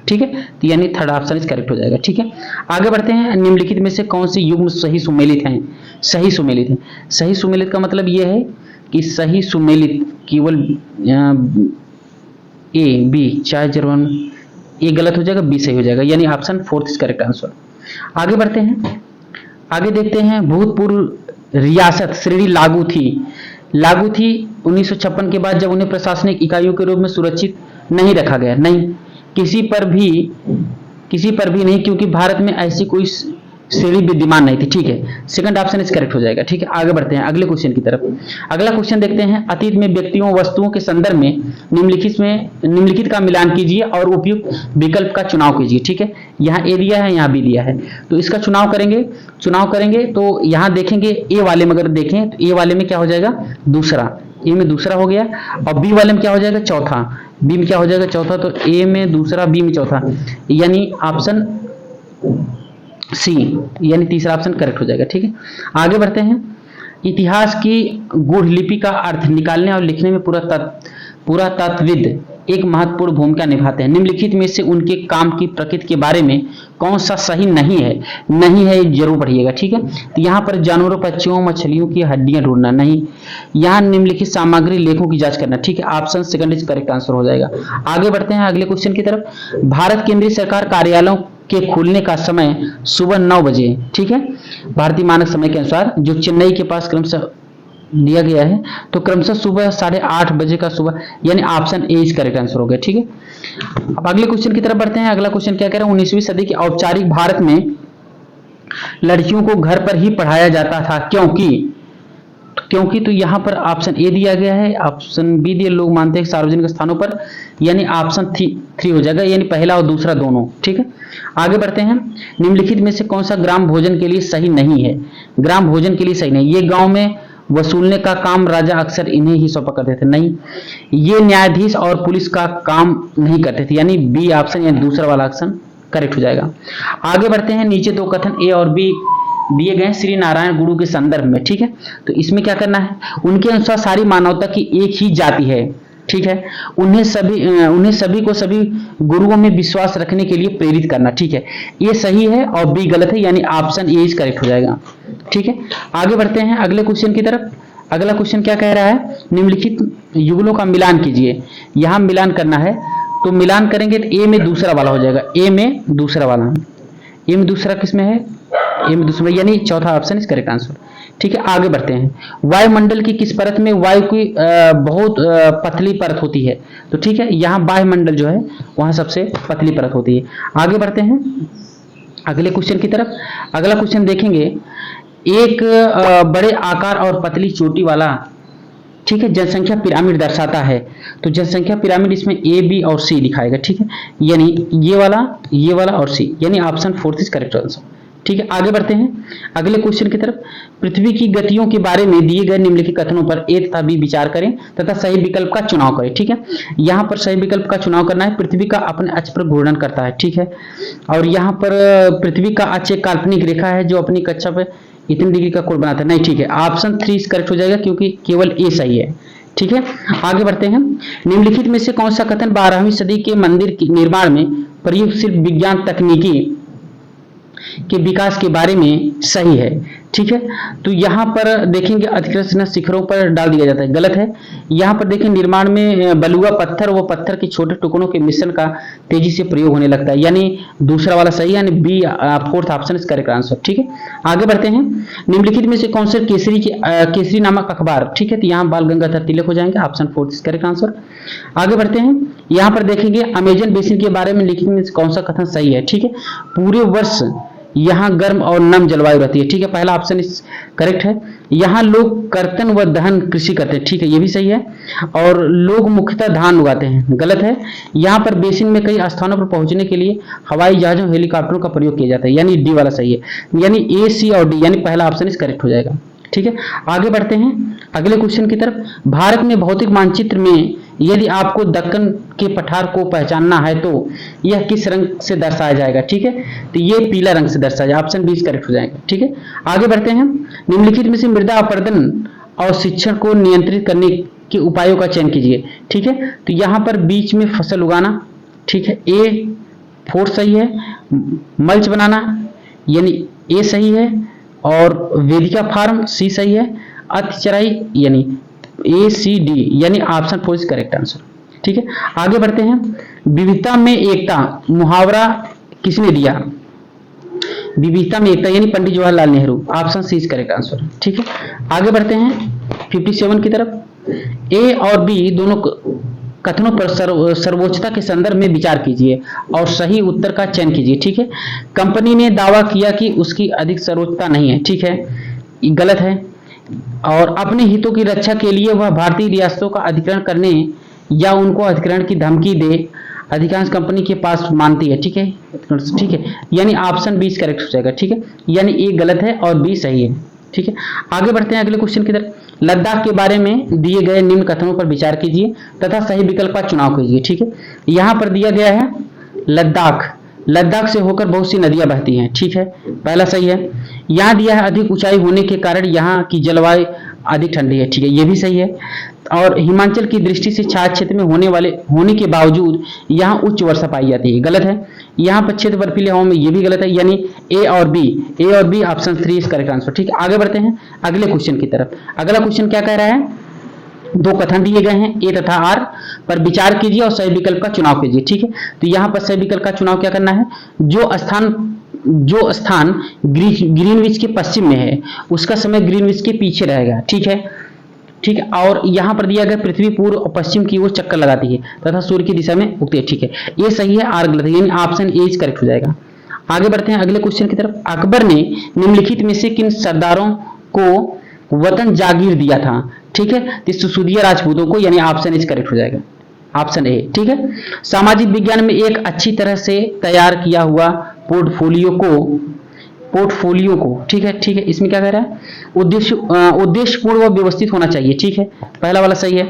ठीक है, तो यानी थर्ड ऑप्शन इस करेक्ट हो जाएगा। ठीक है, आगे बढ़ते हैं। निम्नलिखित में से कौन से युग्म सही सुमेलित हैं? सही सुमेलित है। सही सुमेलित का मतलब यह है कि सही सुमेलित केवल ए बी, चाहे जर्मन, ए गलत हो जाएगा, बी सही हो जाएगा, यानी option fourth is correct answer. आगे बढ़ते हैं, आगे देखते हैं भूतपूर्व रियासत श्रेणी लागू थी 1956 के बाद, जब उन्हें प्रशासनिक इकाइयों के रूप में सुरक्षित नहीं रखा गया। नहीं, किसी पर भी नहीं, क्योंकि भारत में ऐसी कोई श्रेणी विद्यमान नहीं थी। ठीक है, सेकंड ऑप्शन इस करेक्ट हो जाएगा। ठीक है, आगे बढ़ते हैं अगले क्वेश्चन की तरफ। अगला क्वेश्चन देखते हैं, अतीत में व्यक्तियों वस्तुओं के संदर्भ में निम्नलिखित का मिलान कीजिए और उपयुक्त विकल्प का चुनाव कीजिए। ठीक है, यहाँ ए दिया है, यहाँ बी दिया है, तो इसका चुनाव करेंगे तो यहाँ देखेंगे ए वाले में, अगर देखें तो ए वाले में क्या हो जाएगा, दूसरा, ए में दूसरा हो गया, और बी वाले में क्या हो जाएगा, चौथा, बी में क्या हो जाएगा, चौथा, तो ए में दूसरा, बी में चौथा, यानी ऑप्शन सी, यानी तीसरा ऑप्शन करेक्ट हो जाएगा। ठीक है, आगे बढ़ते हैं, इतिहास की गूढ़ लिपि का अर्थ निकालने और लिखने में पुरातत्वविद एक महत्वपूर्ण भूमिका निभाते हैं। निम्नलिखित में से उनके काम की प्रकृति के बारे में कौन सा सही नहीं है जरूर पढ़िएगा। ठीक है, तो यहाँ पर जानवरों, पक्षियों, मछलियों की हड्डियां ढूंढना नहीं, यहाँ निम्नलिखित सामग्री लेखों की जांच करना। ठीक है, option second is correct answer हो जाएगा। आगे बढ़ते हैं अगले क्वेश्चन की तरफ। भारत केंद्रीय सरकार कार्यालयों के खुलने का समय सुबह 9 बजे, ठीक है, भारतीय मानक समय के अनुसार, जो चेन्नई के पास क्रमशः दिया गया है, तो क्रमशः सुबह 8:30 बजे का सुबह, यानी option A is correct answer हो गया। ठीक है, अब अगले क्वेश्चन की तरफ बढ़ते हैं। अगला क्वेश्चन क्या कह रहा है, 19वीं सदी के औपचारिक भारत में लड़कियों को घर पर ही पढ़ाया जाता था, क्योंकि तो यहाँ पर ऑप्शन ए दिया गया है, ऑप्शन बी दिया, लोग मानते हैं सार्वजनिक स्थानों पर, यानी ऑप्शन 3 हो जाएगा, यानी पहला और दूसरा दोनों। ठीक है, आगे बढ़ते हैं, निम्नलिखित में से कौन सा ग्राम भोजन के लिए सही नहीं है, ग्राम भोजन के लिए सही नहीं, ये गांव में वसूलने का काम राजा अक्सर इन्हें ही सौंपा करते थे। नहीं, ये न्यायाधीश और पुलिस का काम नहीं करते थे, यानी बी ऑप्शन, यानी दूसरा वाला ऑप्शन करेक्ट हो जाएगा। आगे बढ़ते हैं, नीचे दो कथन ए और बी दिए गए श्री नारायण गुरु के संदर्भ में। ठीक है, तो इसमें क्या करना है, उनके अनुसार सारी मानवता की एक ही जाति है। ठीक है, उन्हें सभी को सभी गुरुओं में विश्वास रखने के लिए प्रेरित करना। ठीक है, ये सही है और बी गलत है, यानी ऑप्शन ए इज करेक्ट हो जाएगा। ठीक है, आगे बढ़ते हैं अगले क्वेश्चन की तरफ। अगला क्वेश्चन क्या कह रहा है, निम्नलिखित युगलों का मिलान कीजिए। यहां मिलान करना है, तो मिलान करेंगे तो ए में दूसरा वाला हो जाएगा, ए में दूसरा किसमें है, ए में दूसरा, यानी चौथा ऑप्शन इज करेक्ट आंसर। ठीक है, आगे बढ़ते हैं, वायुमंडल की किस परत में वायु की बहुत पतली परत होती है, तो ठीक है, यहाँ वायुमंडल जो है वहां सबसे पतली परत होती है। आगे बढ़ते हैं अगले क्वेश्चन की तरफ। अगला क्वेश्चन देखेंगे, एक बड़े आकार और पतली चोटी वाला, ठीक है, जनसंख्या पिरामिड दर्शाता है, तो जनसंख्या पिरामिड इसमें ए, बी और सी दिखाएगा। ठीक है, यानी ये वाला और सी, यानी option fourth is correct answer. ठीक है, आगे बढ़ते हैं अगले क्वेश्चन की तरफ। पृथ्वी की गतियों के बारे में दिए गए निम्नलिखित कथनों पर ए तथा बी विचार करें तथा सही विकल्प का चुनाव करें। ठीक है, यहाँ पर सही विकल्प का चुनाव करना है, पृथ्वी का अपने अक्ष पर घूर्णन करता है। ठीक है, और यहाँ पर पृथ्वी का अक्ष एक काल्पनिक रेखा है जो अपनी कक्षा पर इतनी डिग्री का कोण बनाता है। नहीं, ठीक है, ऑप्शन 3 करेक्ट हो जाएगा, क्योंकि केवल ए सही है। ठीक है, आगे बढ़ते हैं, निम्नलिखित में से कौन सा कथन 12वीं सदी के मंदिर के निर्माण में प्रयुक्त शिल्प विज्ञान तकनीकी के विकास के बारे में सही है। ठीक है, तो यहाँ पर देखेंगे अधिकृत शिखरों पर डाल दिया जाता है, गलत है। यहाँ पर देखें निर्माण में बलुआ पत्थर व पत्थर के छोटे टुकड़ों के मिश्रण का तेजी से प्रयोग होने लगता है, यानी दूसरा वाला सही है, यानी B fourth option is correct answer. ठीक है, आगे बढ़ते हैं, निम्नलिखित में से कौन से केसरी नामक अखबार, ठीक है, तो यहाँ बाल गंगाधर तिलक हो जाएंगे, option fourth is correct answer. आगे बढ़ते हैं, यहाँ पर देखेंगे अमेजन बेसिन के बारे में लिखित में कौन सा कथन सही है। ठीक है, पूरे वर्ष यहाँ गर्म और नम जलवायु रहती है। ठीक है, पहला ऑप्शन इस करेक्ट है। यहाँ लोग कर्तन व दहन कृषि करते हैं। ठीक है, ये भी सही है। और लोग मुख्यतः धान उगाते हैं, गलत है। यहाँ पर बेसिन में कई स्थानों पर पहुंचने के लिए हवाई जहाजों, हेलीकॉप्टरों का प्रयोग किया जाता है, यानी डी वाला सही है, यानी ए, सी और डी, यानी पहला ऑप्शन इस करेक्ट हो जाएगा। ठीक है, आगे बढ़ते हैं अगले क्वेश्चन की तरफ। भारत में भौतिक मानचित्र में यदि आपको दक्कन के पठार को पहचानना है तो यह किस रंग से दर्शाया जाएगा। ठीक है, तो ये पीला रंग से दर्शाया जाएगा, ऑप्शन बी करेक्ट हो जाएगा। ठीक है, आगे बढ़ते हैं, निम्नलिखित में से मृदा अपरदन और शिक्षण को नियंत्रित करने के उपायों का चयन कीजिए। ठीक है, तो यहाँ पर बीच में फसल उगाना, ठीक है, ए 4 सही है। मल्च बनाना, यानी ए सही है। और वेदिका फार्म सी सही है, अतिचराई यानी ACD यानी ऑप्शन 4 इज करेक्ट आंसर। ठीक है, आगे बढ़ते हैं। विविधता में एकता मुहावरा किसने दिया? विविधता में एकता यानी Pandit Jawaharlal Nehru, option C is correct answer. ठीक है, आगे बढ़ते हैं 57 की तरफ। ए और बी दोनों कथनों पर सर्वोच्चता के संदर्भ में विचार कीजिए और सही उत्तर का चयन कीजिए। ठीक है, कंपनी ने दावा किया कि उसकी अधिक सर्वोच्चता नहीं है। ठीक है, ये गलत है। और अपने हितों की रक्षा के लिए वह भारतीय रियासतों का अधिग्रहण करने या उनको अधिग्रहण की धमकी दे अधिकांश कंपनी के पास मानती है। ठीक है, ठीक है, यानी ऑप्शन बी करेक्ट हो जाएगा। ठीक है, यानी ए गलत है और बी सही है। ठीक है, आगे बढ़ते हैं अगले क्वेश्चन की तरफ। लद्दाख के बारे में दिए गए निम्न कथनों पर विचार कीजिए तथा सही विकल्प का चुनाव कीजिए। ठीक है, यहां पर दिया गया है लद्दाख से होकर बहुत सी नदियां बहती हैं। ठीक है, पहला सही है। यहां दिया है अधिक ऊंचाई होने के कारण यहां की जलवायु अधिक ठंडी है। ठीक है, यह भी सही है। और हिमाचल की दृष्टि से छाया क्षेत्र में होने के बावजूद यहाँ उच्च वर्षा पाई जाती है। गलत है। यहाँ पर क्षेत्र बर्फीले हवाओं में, ये भी गलत है। यानी ए और B option 3 is correct answer. ठीक है, आगे बढ़ते हैं अगले क्वेश्चन की तरफ। अगला क्वेश्चन क्या कह रहा है? दो कथन दिए गए हैं ए तथा आर पर विचार कीजिए और सही विकल्प का चुनाव कीजिए। ठीक है, तो यहाँ पर सही विकल्प का चुनाव क्या करना है? जो स्थान ग्रीनविच के पश्चिम में है उसका समय ग्रीनविच के पीछे रहेगा। ठीक है, ठीक है, और यहां पर दिया गया पृथ्वी पूर्व और पश्चिम की ओर चक्कर लगाती है तथा सूर्य की दिशा में उगती है। ठीक है, ये सही है, आर गलत है, यानी ऑप्शन ए इज करेक्ट हो जाएगा। आगे बढ़ते हैं अगले क्वेश्चन की तरफ। अकबर ने निम्नलिखित में से किन सरदारों को वतन जागीर दिया था? ठीक है, तो सिसोदिया राजपूतों को, यानी ऑप्शन इज करेक्ट हो जाएगा, ऑप्शन ए। ठीक है, सामाजिक विज्ञान में एक अच्छी तरह से तैयार किया हुआ पोर्टफोलियो को ठीक है, ठीक है, इसमें क्या कह रहा है? उद्देश्य पूर्ण व व्यवस्थित होना चाहिए। ठीक है, पहला वाला सही है।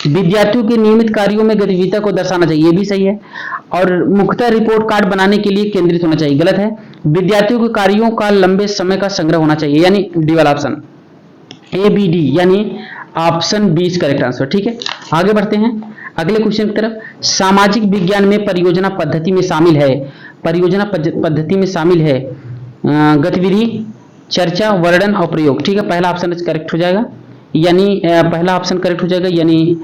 विद्यार्थियों के नियमित कार्यों में गतिविधि को दर्शाना चाहिए, ये भी सही है। और मुख्यतः रिपोर्ट कार्ड बनाने के लिए केंद्रित होना चाहिए, गलत है। विद्यार्थियों के कार्यों का लंबे समय का संग्रह होना चाहिए, यानी डी वाला ऑप्शन ABD यानी option B is correct answer. ठीक है, आगे बढ़ते हैं अगले क्वेश्चन की तरफ। सामाजिक विज्ञान में परियोजना पद्धति में शामिल है गतिविधि, चर्चा, वर्णन और प्रयोग। ठीक है, पहला ऑप्शन करेक्ट हो जाएगा, यानी पहला ऑप्शन करेक्ट हो जाएगा, यानी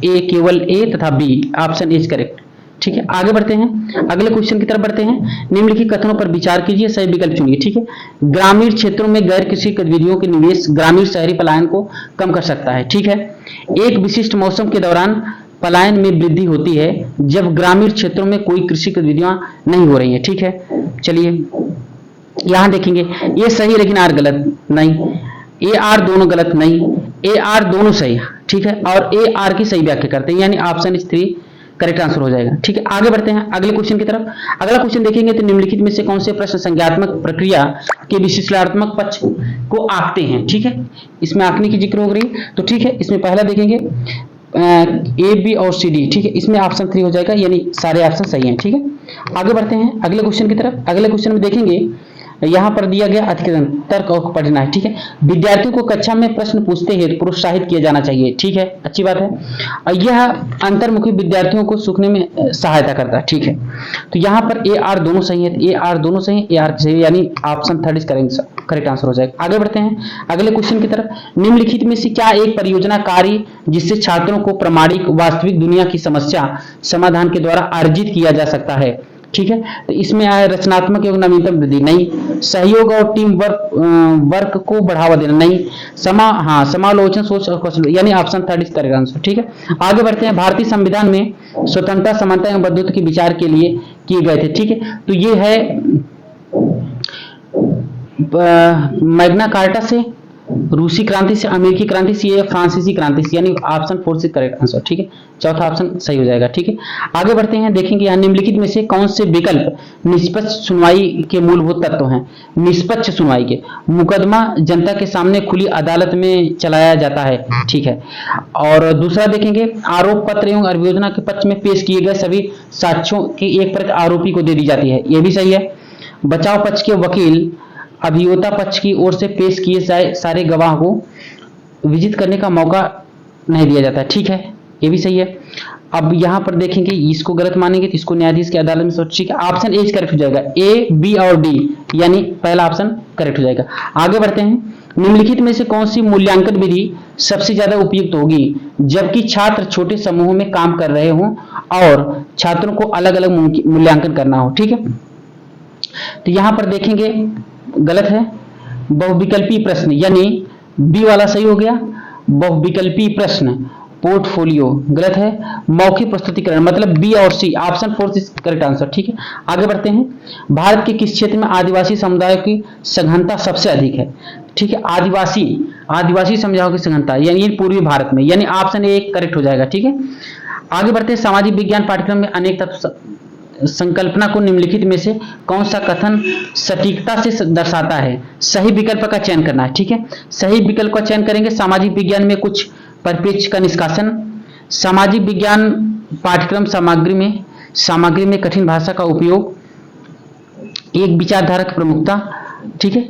ए, केवल ए तथा बी ऑप्शन इज करेक्ट। ठीक है, आगे बढ़ते हैं अगले क्वेश्चन की तरफ बढ़ते हैं। निम्नलिखित कथनों पर विचार कीजिए, सही विकल्प चुनिए। ठीक है, ग्रामीण क्षेत्रों में गैर कृषि गतिविधियों के निवेश ग्रामीण शहरी पलायन को कम कर सकता है। ठीक है, एक विशिष्ट मौसम के दौरान पलायन में वृद्धि होती है जब ग्रामीण क्षेत्रों में कोई कृषि गतिविधियां नहीं हो रही है। ठीक है, चलिए यहां देखेंगे, ये सही लेकिन आर गलत नहीं, ए आर दोनों गलत नहीं, ए आर दोनों सही। ठीक है, और ए आर की सही व्याख्या करते हैं, यानी ऑप्शन इज 3 करेक्ट आंसर हो जाएगा। ठीक है, आगे बढ़ते हैं अगले क्वेश्चन की तरफ। अगला क्वेश्चन देखेंगे तो निम्नलिखित में से कौन से प्रश्न संज्ञात्मक प्रक्रिया के विश्लेषणात्मक पक्ष को आंकते हैं? ठीक है, इसमें आंकने की जिक्र हो रही, तो ठीक है, इसमें पहला देखेंगे ए, बी और सी, डी। ठीक है, इसमें ऑप्शन 3 हो जाएगा, यानी सारे ऑप्शन सही हैं। ठीक है, आगे बढ़ते हैं अगले क्वेश्चन की तरफ। अगले क्वेश्चन में देखेंगे, यहां पर दिया गया अधिकरण तर्क और पढ़ना है। ठीक है, विद्यार्थियों को कक्षा में प्रश्न पूछते हुए प्रोत्साहित किया जाना चाहिए। ठीक है, अच्छी बात है, और यह अंतर्मुखी विद्यार्थियों को सीखने में सहायता करता है। ठीक है, तो यहां पर ए आर दोनों सही है, ए आर दोनों सही है, ए आर सही, यानी ऑप्शन 3 करेक्ट आंसर हो जाएगा। आगे बढ़ते हैं अगले क्वेश्चन की तरफ। निम्नलिखित में से क्या एक परियोजना कार्य जिससे छात्रों को प्रामाणिक वास्तविक दुनिया की समस्या समाधान के द्वारा अर्जित किया जा सकता है? ठीक है, तो इसमें आया रचनात्मक एवं नवीनतम वृद्धि, नहीं। सहयोग और टीम वर्क को बढ़ावा देना, नहीं। समालोचन, सोच और कौशल, यानी ऑप्शन 3 करेगा आंसर। ठीक है, आगे बढ़ते हैं। भारतीय संविधान में स्वतंत्रता, समानता एवं बंधुत्व के विचार के लिए किए गए थे। ठीक है, तो ये है मैग्ना कार्टा से, रूसी क्रांति से, अमेरिकी क्रांति से, या फ्रांसीसी क्रांति से, यानी ऑप्शन 4 से करेक्ट आंसर। ठीक है, चौथा ऑप्शन सही हो जाएगा। ठीक है, आगे बढ़ते हैं, देखेंगे यहाँ निम्नलिखित में से कौन से विकल्प निष्पक्ष सुनवाई के मूलभूत तत्व हैं? निष्पक्ष सुनवाई के, मुकदमा जनता के सामने खुली अदालत में चलाया जाता है। ठीक है, और दूसरा देखेंगे, आरोप पत्र एवं अभियोजन के पक्ष में पेश किए गए सभी साक्ष्यों की एक प्रत आरोपी को दे दी जाती है, ये भी सही है। बचाव पक्ष के वकील अभियोक्ता पक्ष की ओर से पेश किए जाए सारे गवाह को विजित करने का मौका नहीं दिया जाता है। ठीक है, ये भी सही है। अब यहां पर देखेंगे, इसको गलत मानेंगे तो इसको न्यायाधीश की अदालत में सोच, ठीक है, ऑप्शन ए करेक्ट हो जाएगा, ए, बी और डी, यानी पहला ऑप्शन करेक्ट हो जाएगा। आगे बढ़ते हैं, निम्नलिखित में से कौन सी मूल्यांकन विधि सबसे ज्यादा उपयुक्त होगी जबकि छात्र छोटे समूहों में काम कर रहे हों और छात्रों को अलग अलग मूल्यांकन करना हो, ठीक है। तो यहां पर देखेंगे गलत है, बहुविकल्पी प्रश्न, यानी बी वाला सही हो गया, बहुविकल्पी प्रश्न, पोर्टफोलियो गलत है, मौखिक प्रस्तुतिकरण मतलब बी और सी, ऑप्शन 4 इज करेक्ट आंसर, ठीक है। आगे बढ़ते हैं, भारत के किस क्षेत्र में आदिवासी समुदायों की सघनता सबसे अधिक है, ठीक है, आदिवासी समुदायों की सघनता यानी पूर्वी भारत में, यानी ऑप्शन ए करेक्ट हो जाएगा, ठीक है। आगे बढ़ते हैं, सामाजिक विज्ञान पाठ्यक्रम में अनेक तत्व संकल्पना को निम्नलिखित में से कौन सा कथन सटीकता से दर्शाता है, सही विकल्प का चयन करना है, ठीक है। सही विकल्प का चयन करेंगे, सामाजिक विज्ञान में कुछ परिप्रेक्ष्य का निष्कासन, सामाजिक विज्ञान पाठ्यक्रम सामग्री में कठिन भाषा का उपयोग, एक विचारधारा की प्रमुखता, ठीक है,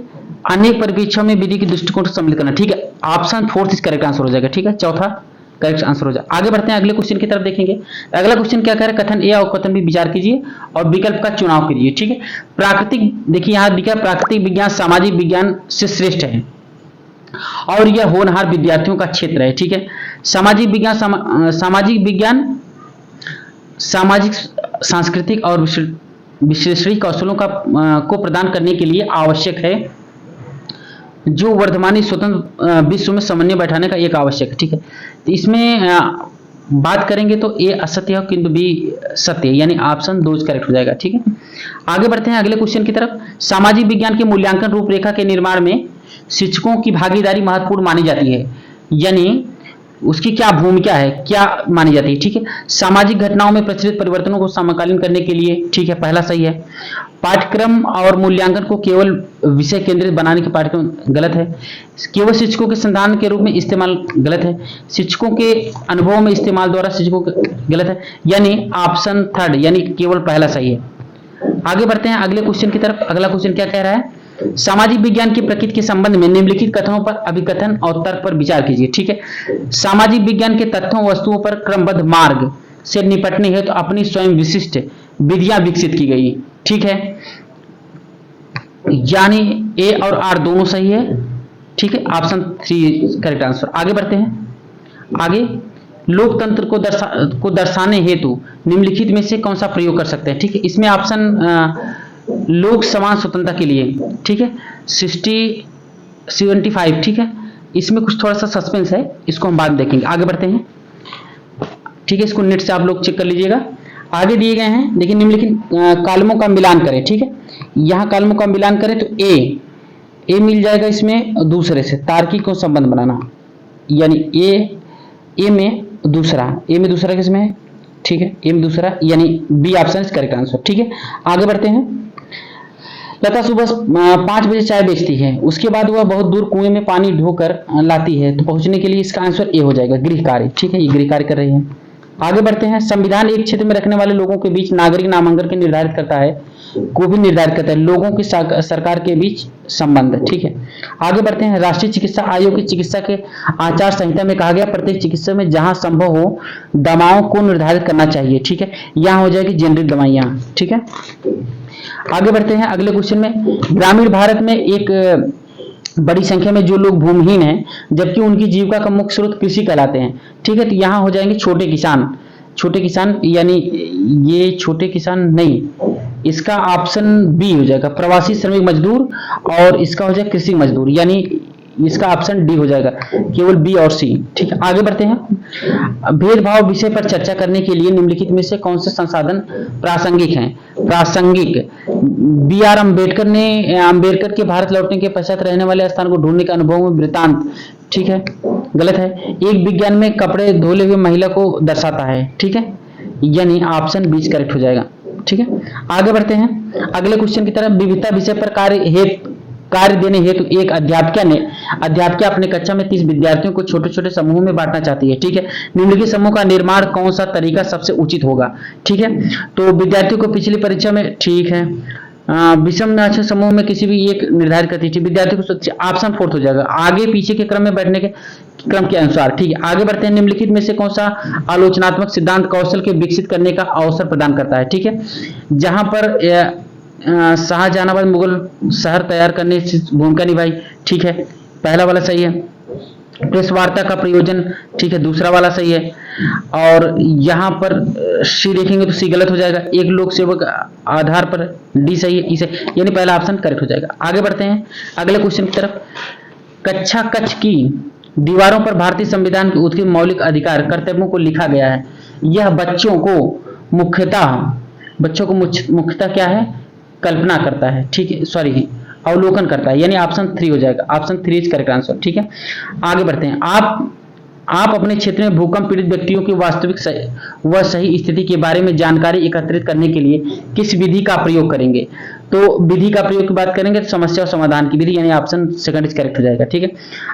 अनेक परिप्रेक्ष्यों में विधि के दृष्टिकोण को सम्मिलित करना, ठीक है, ऑप्शन 4 इस करेक्ट आंसर हो जाएगा, ठीक है, चौथा करेक्ट आंसर हो जाएगा। आगे बढ़ते हैं, अगले क्वेश्चन की तरफ देखेंगे। अगला क्वेश्चन क्या कह रहा है, कथन ए और कथन बी विचार कीजिए और विकल्प का चुनाव कीजिए, ठीक है। प्राकृतिक, देखिए यहां लिखा प्राकृतिक विज्ञान सामाजिक विज्ञान से श्रेष्ठ है और यह होनहार विद्यार्थियों का क्षेत्र है, ठीक है। सामाजिक विज्ञान सामाजिक सांस्कृतिक और विश्लेषणी कौशलों को प्रदान करने के लिए आवश्यक है, जो वर्तमानी स्वतंत्र विश्व में समन्वय बैठाने का एक आवश्यक है, ठीक है। तो इसमें बात करेंगे तो ए असत्य है किंतु बी सत्य है, यानी ऑप्शन 2 करेक्ट हो जाएगा, ठीक है। आगे बढ़ते हैं अगले क्वेश्चन की तरफ। सामाजिक विज्ञान के मूल्यांकन रूपरेखा के निर्माण में शिक्षकों की भागीदारी महत्वपूर्ण मानी जाती है, यानी उसकी क्या भूमिका है, क्या मानी जाती है, ठीक है। सामाजिक घटनाओं में प्रचलित परिवर्तनों को समकालीन करने के लिए, ठीक है, पहला सही है। पाठ्यक्रम और मूल्यांकन को केवल विषय केंद्रित बनाने के पाठ्यक्रम गलत है। केवल शिक्षकों के संधान के रूप में इस्तेमाल गलत है। शिक्षकों के अनुभव में इस्तेमाल द्वारा शिक्षकों गलत है, यानी ऑप्शन 3 यानी केवल पहला सही है। आगे बढ़ते हैं अगले क्वेश्चन की तरफ। अगला क्वेश्चन क्या कह रहा है, सामाजिक विज्ञान की प्रकृति के संबंध में निम्नलिखित कथनों पर अभिकथन और तर्क पर विचार कीजिए, ठीक है। सामाजिक विज्ञान के तथ्यों वस्तुओं पर क्रमबद्ध मार्ग से निपटने हेतु तो अपनी स्वयं विशिष्ट विधियां विकसित की गई, ठीक है, यानी ए और आर दोनों सही है, ठीक है, ऑप्शन 3 करेक्ट आंसर। आगे बढ़ते हैं, आगे लोकतंत्र को दर्शाने हेतु निम्नलिखित में से कौन सा प्रयोग कर सकते हैं, ठीक है। इसमें ऑप्शन लोक समान स्वतंत्रता के लिए, ठीक है, 75, ठीक है। इसमें कुछ थोड़ा सा सस्पेंस है, इसको हम बाद में देखेंगे। आगे बढ़ते हैं, ठीक है, इसको नेट से आप लोग चेक कर लीजिएगा। आगे दिए गए हैं, देखिए निम्नलिखित कॉलमों का मिलान करें, ठीक है। यहां कॉलमों का मिलान करें तो ए मिल जाएगा इसमें दूसरे से, तार्किक को संबंध बनाना, यानी ए में दूसरा किसमें है, ठीक है, ए में दूसरा, यानी B option is correct answer, ठीक है। आगे बढ़ते हैं, लता सुबह 5 बजे चाय बेचती है, उसके बाद वह बहुत दूर कुएं में पानी ढोकर लाती है, तो पहुंचने के लिए इसका आंसर ए हो जाएगा, गृह कार्य, ठीक है, ये गृह कार्य कर रही है। आगे बढ़ते हैं, संविधान एक क्षेत्र में रखने वाले लोगों के बीच नागरिक नामांकन को भी निर्धारित करता है, लोगों की सरकार के बीच संबंध, ठीक है। आगे बढ़ते हैं, राष्ट्रीय चिकित्सा आयोग की चिकित्सा के आचार संहिता में कहा गया प्रत्येक चिकित्सा में जहां संभव हो दवाओं को निर्धारित करना चाहिए, ठीक है, यहां हो जाएगी जेनरिक दवाइयां, ठीक है। आगे बढ़ते हैं अगले क्वेश्चन में, ग्रामीण भारत में एक बड़ी संख्या में जो लोग भूमिहीन हैं जबकि उनकी जीविका का मुख्य स्रोत कृषि कहलाते हैं, ठीक है, तो यहां हो जाएंगे छोटे किसान, यानी ये छोटे किसान नहीं, इसका ऑप्शन बी हो जाएगा, प्रवासी श्रमिक मजदूर, और इसका हो जाएगा कृषि मजदूर, यानी इसका ऑप्शन डी हो जाएगा, केवल बी और सी, ठीक है। आगे बढ़ते हैं, भेदभाव विषय पर चर्चा करने के लिए निम्नलिखित में से कौन से संसाधन प्रासंगिक हैं, बी आर अम्बेडकर के भारत लौटने के पश्चात रहने वाले स्थान को ढूंढने के अनुभव में वृत्तांत, ठीक है, गलत है। एक विज्ञान में कपड़े धोले हुए महिला को दर्शाता है, ठीक है, यानी ऑप्शन बी करेक्ट हो जाएगा, ठीक है। आगे बढ़ते हैं अगले क्वेश्चन की तरफ, विविधता विषय पर कार्य देने हेतु एक अध्यापिका अपने कक्षा में 30 विद्यार्थियों को छोटे छोटे समूहों में बांटना चाहती है, ठीक है। निम्नलिखित समूह का निर्माण कौन सा तरीका सबसे उचित होगा, ठीक है। तो विद्यार्थियों को पिछली परीक्षा में, ठीक है, विषम राशि समूह में किसी भी एक निर्धारित गतिविधि विद्यार्थी को ऑप्शन फोर्थ हो जाएगा, आगे पीछे के क्रम में बैठने के क्रम के अनुसार। ठीक है, आगे बढ़ते हैं। निम्नलिखित में से कौन सा आलोचनात्मक सिद्धांत कौशल के विकसित करने का अवसर प्रदान करता है? ठीक है, जहां पर शाहजहानाबाद मुगल शहर तैयार करने की भूमिका निभाई। ठीक है, पहला वाला सही है। प्रेस वार्ता का प्रयोजन, ठीक है, दूसरा वाला सही है। और यहाँ पर सी देखेंगे तो सी गलत हो जाएगा। एक लोक सेवक आधार पर डी सही है, इसे यानी पहला ऑप्शन करेक्ट हो जाएगा। आगे बढ़ते हैं अगले क्वेश्चन की तरफ। कक्षा कक्ष की दीवारों पर भारतीय संविधान के उत्कृष्ट मौलिक अधिकार कर्तव्यों को लिखा गया है। यह बच्चों को मुख्यतः क्या है? कल्पना करता है। ठीक है, सॉरी, अवलोकन करता है, यानी ऑप्शन 3 हो जाएगा। Option 3 is correct answer. ठीक है, आगे बढ़ते हैं। आप अपने क्षेत्र में भूकंप पीड़ित व्यक्तियों की वास्तविक व सही स्थिति के बारे में जानकारी एकत्रित करने के लिए किस विधि का प्रयोग करेंगे? तो विधि का प्रयोग की बात करेंगे तो समस्या और समाधान की विधि, यानी ऑप्शन सेकंड इज करेक्ट हो जाएगा। ठीक है,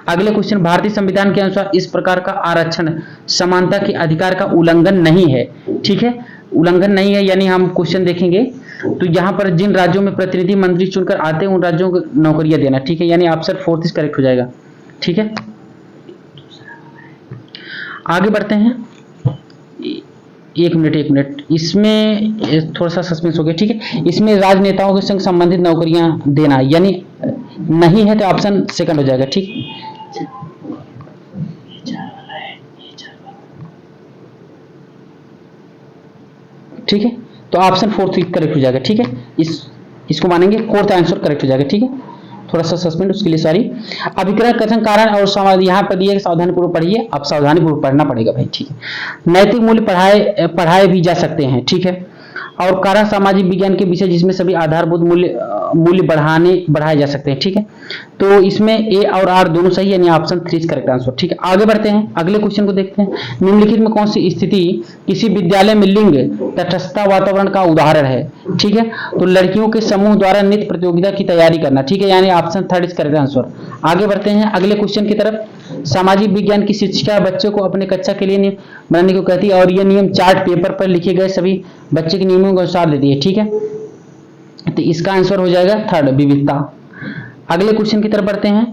अगले क्वेश्चन। भारतीय संविधान के अनुसार इस प्रकार का आरक्षण समानता के अधिकार का उल्लंघन नहीं है। ठीक है, उल्लंघन नहीं है, यानी हम क्वेश्चन देखेंगे तो यहाँ पर जिन राज्यों में प्रतिनिधि मंत्री चुनकर आते हैं उन राज्यों को नौकरियां देना। ठीक है, यानी ऑप्शन फोर्थ इज करेक्ट हो जाएगा। ठीक है, आगे बढ़ते हैं। एक मिनट, इसमें थोड़ा सा सस्पेंस हो गया। ठीक है, इसमें राजनेताओं के संग संबंधित नौकरियां देना, यानी नहीं है तो ऑप्शन सेकंड हो जाएगा। ठीक, ठीक है, तो ऑप्शन फोर्थ करेक्ट हो जाएगा। ठीक है, इसको मानेंगे, फोर्थ आंसर करेक्ट हो जाएगा। ठीक है, थोड़ा सा सस्पेंड, उसके लिए सॉरी। अभिग्रह कथन कारण और समाज यहाँ पर दिए सावधानी पूर्वक पढ़िए, अब सावधानी पूर्वक पढ़ना पड़ेगा भाई। ठीक है, नैतिक मूल्य पढ़ाए भी जा सकते हैं। ठीक है, और कारक सामाजिक विज्ञान के विषय जिसमें सभी आधारभूत मूल्य बढ़ाए जा सकते हैं। ठीक है, तो इसमें ए और आर दोनों सही, यानी ऑप्शन 3 करेक्ट आंसर। ठीक है, आगे बढ़ते हैं अगले क्वेश्चन को देखते हैं। निम्नलिखित में कौन सी स्थिति किसी विद्यालय में लिंग तटस्थता वातावरण का उदाहरण है? ठीक है, तो लड़कियों के समूह द्वारा नृत्य प्रतियोगिता की तैयारी करना। ठीक है, यानी ऑप्शन 3 इज करेक्ट आंसर। आगे बढ़ते हैं अगले क्वेश्चन की तरफ। सामाजिक विज्ञान की शिक्षिका बच्चों को अपने कक्षा के लिए नियम बनाने को कहती है और ये नियम चार्ट पेपर पर लिखे गए सभी बच्चे के नियमों के अनुसार देती है। ठीक है, तो इसका आंसर हो जाएगा थर्ड, विविधता। अगले क्वेश्चन की तरफ बढ़ते हैं।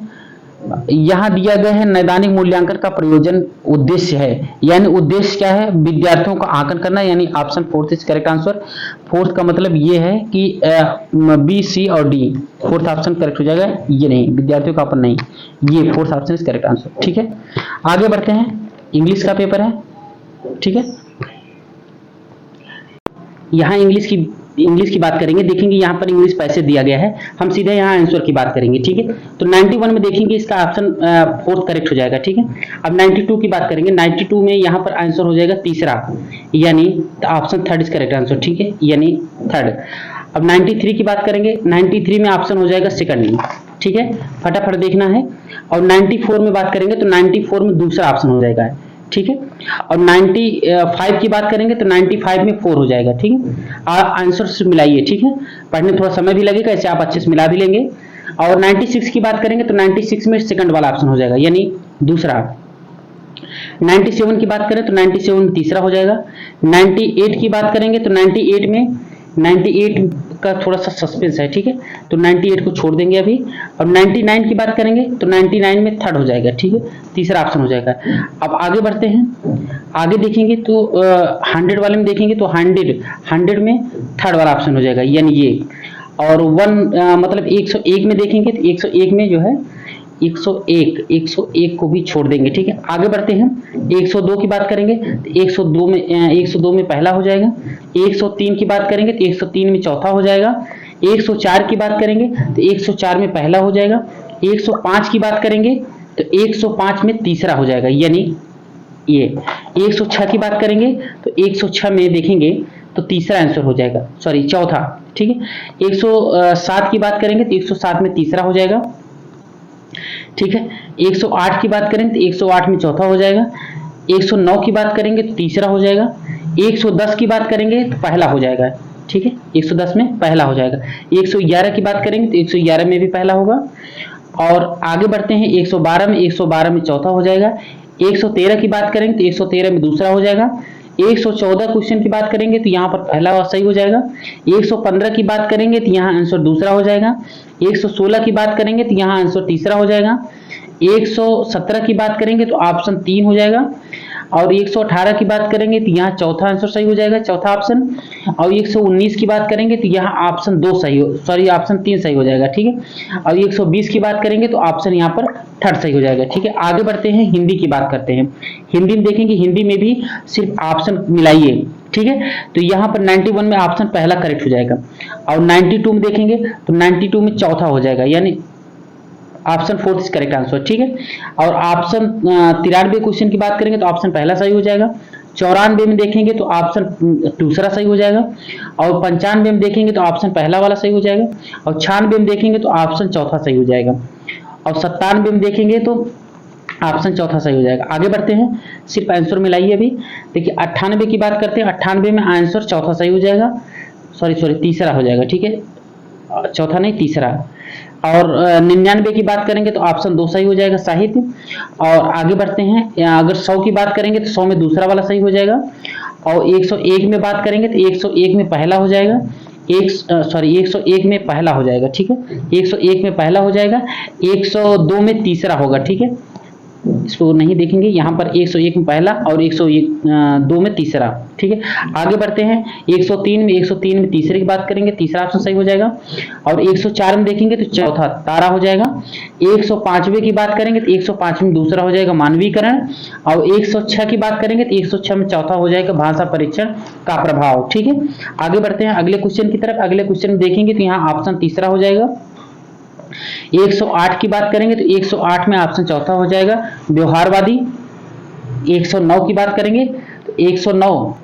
यहां दिया गया है नैदानिक मूल्यांकन का प्रयोजन उद्देश्य है, यानी उद्देश्य क्या है? विद्यार्थियों का आंकलन करना, यानी option fourth is correct answer. Fourth का मतलब ये है कि बी, सी और डी, फोर्थ ऑप्शन करेक्ट हो जाएगा। ये नहीं, विद्यार्थियों का अपन नहीं, ये fourth option is correct answer. ठीक है, आगे बढ़ते हैं। इंग्लिश का पेपर है। ठीक है, यहाँ इंग्लिश की बात करेंगे। देखेंगे यहाँ पर इंग्लिश पैसे दिया गया है, हम सीधे यहाँ आंसर की बात करेंगे। ठीक है, तो 91 में देखेंगे इसका ऑप्शन फोर्थ करेक्ट हो जाएगा। ठीक है, अब 92 की बात करेंगे। 92 में यहाँ पर आंसर हो जाएगा तीसरा, यानी option third is correct answer. ठीक है, यानी थर्ड। अब 93 की बात करेंगे। 93 में ऑप्शन हो जाएगा सेकंड। ठीक है, फटाफट देखना है। और 94 में बात करेंगे तो 94 में दूसरा ऑप्शन हो जाएगा। ठीक है, और 95 की बात करेंगे तो 95 में 4 हो जाएगा। ठीक है, आंसर से मिलाइए। ठीक है, पढ़ने में थोड़ा समय भी लगेगा, ऐसे आप अच्छे से मिला भी लेंगे। और 96 की बात करेंगे तो 96 में सेकंड वाला ऑप्शन हो जाएगा, यानी दूसरा। 97 की बात करें तो 97 में तीसरा हो जाएगा। 98 की बात करेंगे तो 98 का थोड़ा सा सस्पेंस है। ठीक है, तो 98 को छोड़ देंगे अभी। और 99 की बात करेंगे तो 99 में थर्ड हो जाएगा। ठीक है, तीसरा ऑप्शन हो जाएगा। अब आगे बढ़ते हैं। आगे देखेंगे तो 100 वाले में देखेंगे तो 100 में थर्ड वाला ऑप्शन हो जाएगा, यानी ये। और 1 मतलब 101 में देखेंगे तो 101 में जो है 101 को भी छोड़ देंगे। ठीक है, आगे बढ़ते हैं। 102 की बात करेंगे तो 102 में पहला हो जाएगा। 103 की बात करेंगे तो 103 में चौथा हो जाएगा। 104 की बात करेंगे तो 104 में पहला हो जाएगा। 105 की बात करेंगे तो 105 में तीसरा हो जाएगा, यानी ये। 106 की बात करेंगे तो 106 में देखेंगे तो तीसरा आंसर हो जाएगा, सॉरी चौथा। ठीक है, 107 की बात करेंगे तो 107 में तीसरा हो जाएगा। ठीक है, 108 की बात करें तो 108 में चौथा हो जाएगा। 109 की बात करेंगे तो तीसरा हो जाएगा। 110 की बात करेंगे तो पहला हो जाएगा। ठीक है, 110 में पहला हो जाएगा। 111 की बात करेंगे तो 111 में भी पहला होगा। और आगे बढ़ते हैं 112 में चौथा हो जाएगा। 113 की बात करेंगे तो 113 में दूसरा हो जाएगा। 114 क्वेश्चन की बात करेंगे तो यहाँ पर पहला सही हो जाएगा। 115 की बात करेंगे तो यहाँ आंसर दूसरा हो जाएगा। 116 की बात करेंगे तो यहाँ आंसर तीसरा हो जाएगा। 117 की बात करेंगे तो ऑप्शन 3 हो जाएगा। और 118 की बात करेंगे तो यहाँ चौथा आंसर सही हो जाएगा, चौथा ऑप्शन। और 119 की बात करेंगे तो यहाँ ऑप्शन 2 सही हो, सॉरी ऑप्शन 3 सही हो जाएगा, ठीक है। और 120 की बात करेंगे तो ऑप्शन यहाँ पर थर्ड सही हो जाएगा, ठीक है। आगे बढ़ते हैं, हिंदी की बात करते हैं। हिंदी में देखेंगे, हिंदी में भी सिर्फ ऑप्शन मिलाइए, ठीक है। तो यहाँ पर 91 में ऑप्शन पहला करेक्ट हो जाएगा। और 92 में देखेंगे तो 92 में चौथा हो जाएगा, यानी ऑप्शन 4 इज करेक्ट आंसर, ठीक है। और ऑप्शन 93 क्वेश्चन की बात करेंगे तो ऑप्शन पहला सही हो जाएगा। 94 में देखेंगे तो ऑप्शन दूसरा सही हो जाएगा। और 95 में देखेंगे तो ऑप्शन पहला वाला सही हो जाएगा। और 96 में देखेंगे तो ऑप्शन चौथा सही हो जाएगा। और 97 में देखेंगे तो ऑप्शन चौथा सही हो जाएगा। आगे बढ़ते हैं, सिर्फ आंसर मिलाइए अभी। देखिए 98 की बात करते हैं, 98 में आंसर चौथा सही हो जाएगा, सॉरी तीसरा हो जाएगा, ठीक है, चौथा नहीं तीसरा। और 99 की बात करेंगे तो ऑप्शन 2 सही हो जाएगा, साहित्य। और आगे बढ़ते हैं, अगर 100 की बात करेंगे तो 100 में दूसरा वाला सही हो जाएगा। और 101 में बात करेंगे तो 101 में पहला हो जाएगा, 101 में पहला हो जाएगा, ठीक है। 101 में पहला हो जाएगा, 102 में तीसरा होगा, ठीक है। इसको नहीं देखेंगे, यहाँ पर 101 में पहला और 102 में तीसरा, ठीक है। आगे बढ़ते हैं, 103 में तीसरे की बात करेंगे, तीसरा ऑप्शन सही हो जाएगा। और 104 में देखेंगे तो चौथा तारा हो जाएगा। 105वें की बात करेंगे तो 105 में दूसरा हो जाएगा, मानवीकरण। और 106 की बात करेंगे तो 106 में चौथा हो जाएगा, भाषा परीक्षण का प्रभाव, ठीक है। आगे बढ़ते हैं अगले क्वेश्चन की तरफ। अगले क्वेश्चन में देखेंगे तो यहाँ ऑप्शन तीसरा हो जाएगा। 108 की बात करेंगे तो 108 में ऑप्शन चौथा हो जाएगा, व्यवहारवादी। 109 की बात करेंगे तो 109,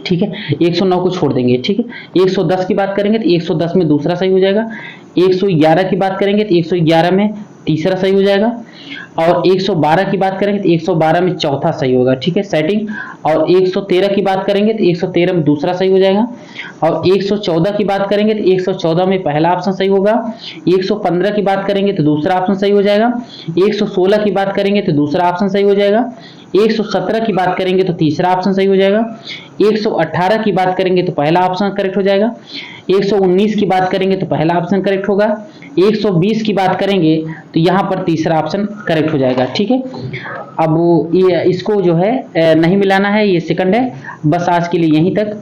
ठीक है, 109 को छोड़ देंगे, ठीक है। 110 की बात करेंगे तो 110 में दूसरा सही हो जाएगा। 111 की बात करेंगे तो 111 में तीसरा सही हो जाएगा। और 112 की बात करेंगे तो 112 में चौथा सही होगा, ठीक है, सेटिंग। और 113 की बात करेंगे तो 113 में दूसरा सही हो जाएगा। और 114 की बात करेंगे तो 114 में पहला ऑप्शन सही होगा। 115 की बात करेंगे तो दूसरा ऑप्शन सही हो जाएगा। 116 की बात करेंगे तो दूसरा ऑप्शन सही हो जाएगा। 117 की बात करेंगे तो तीसरा ऑप्शन सही हो जाएगा। 118 की बात करेंगे तो पहला ऑप्शन करेक्ट हो जाएगा। 119 की बात करेंगे तो पहला ऑप्शन करेक्ट होगा। 120 की बात करेंगे तो यहाँ पर तीसरा ऑप्शन करेक्ट हो जाएगा, ठीक है। अब ये इसको जो है नहीं मिलाना है, ये सेकंड है। बस आज के लिए यहीं तक।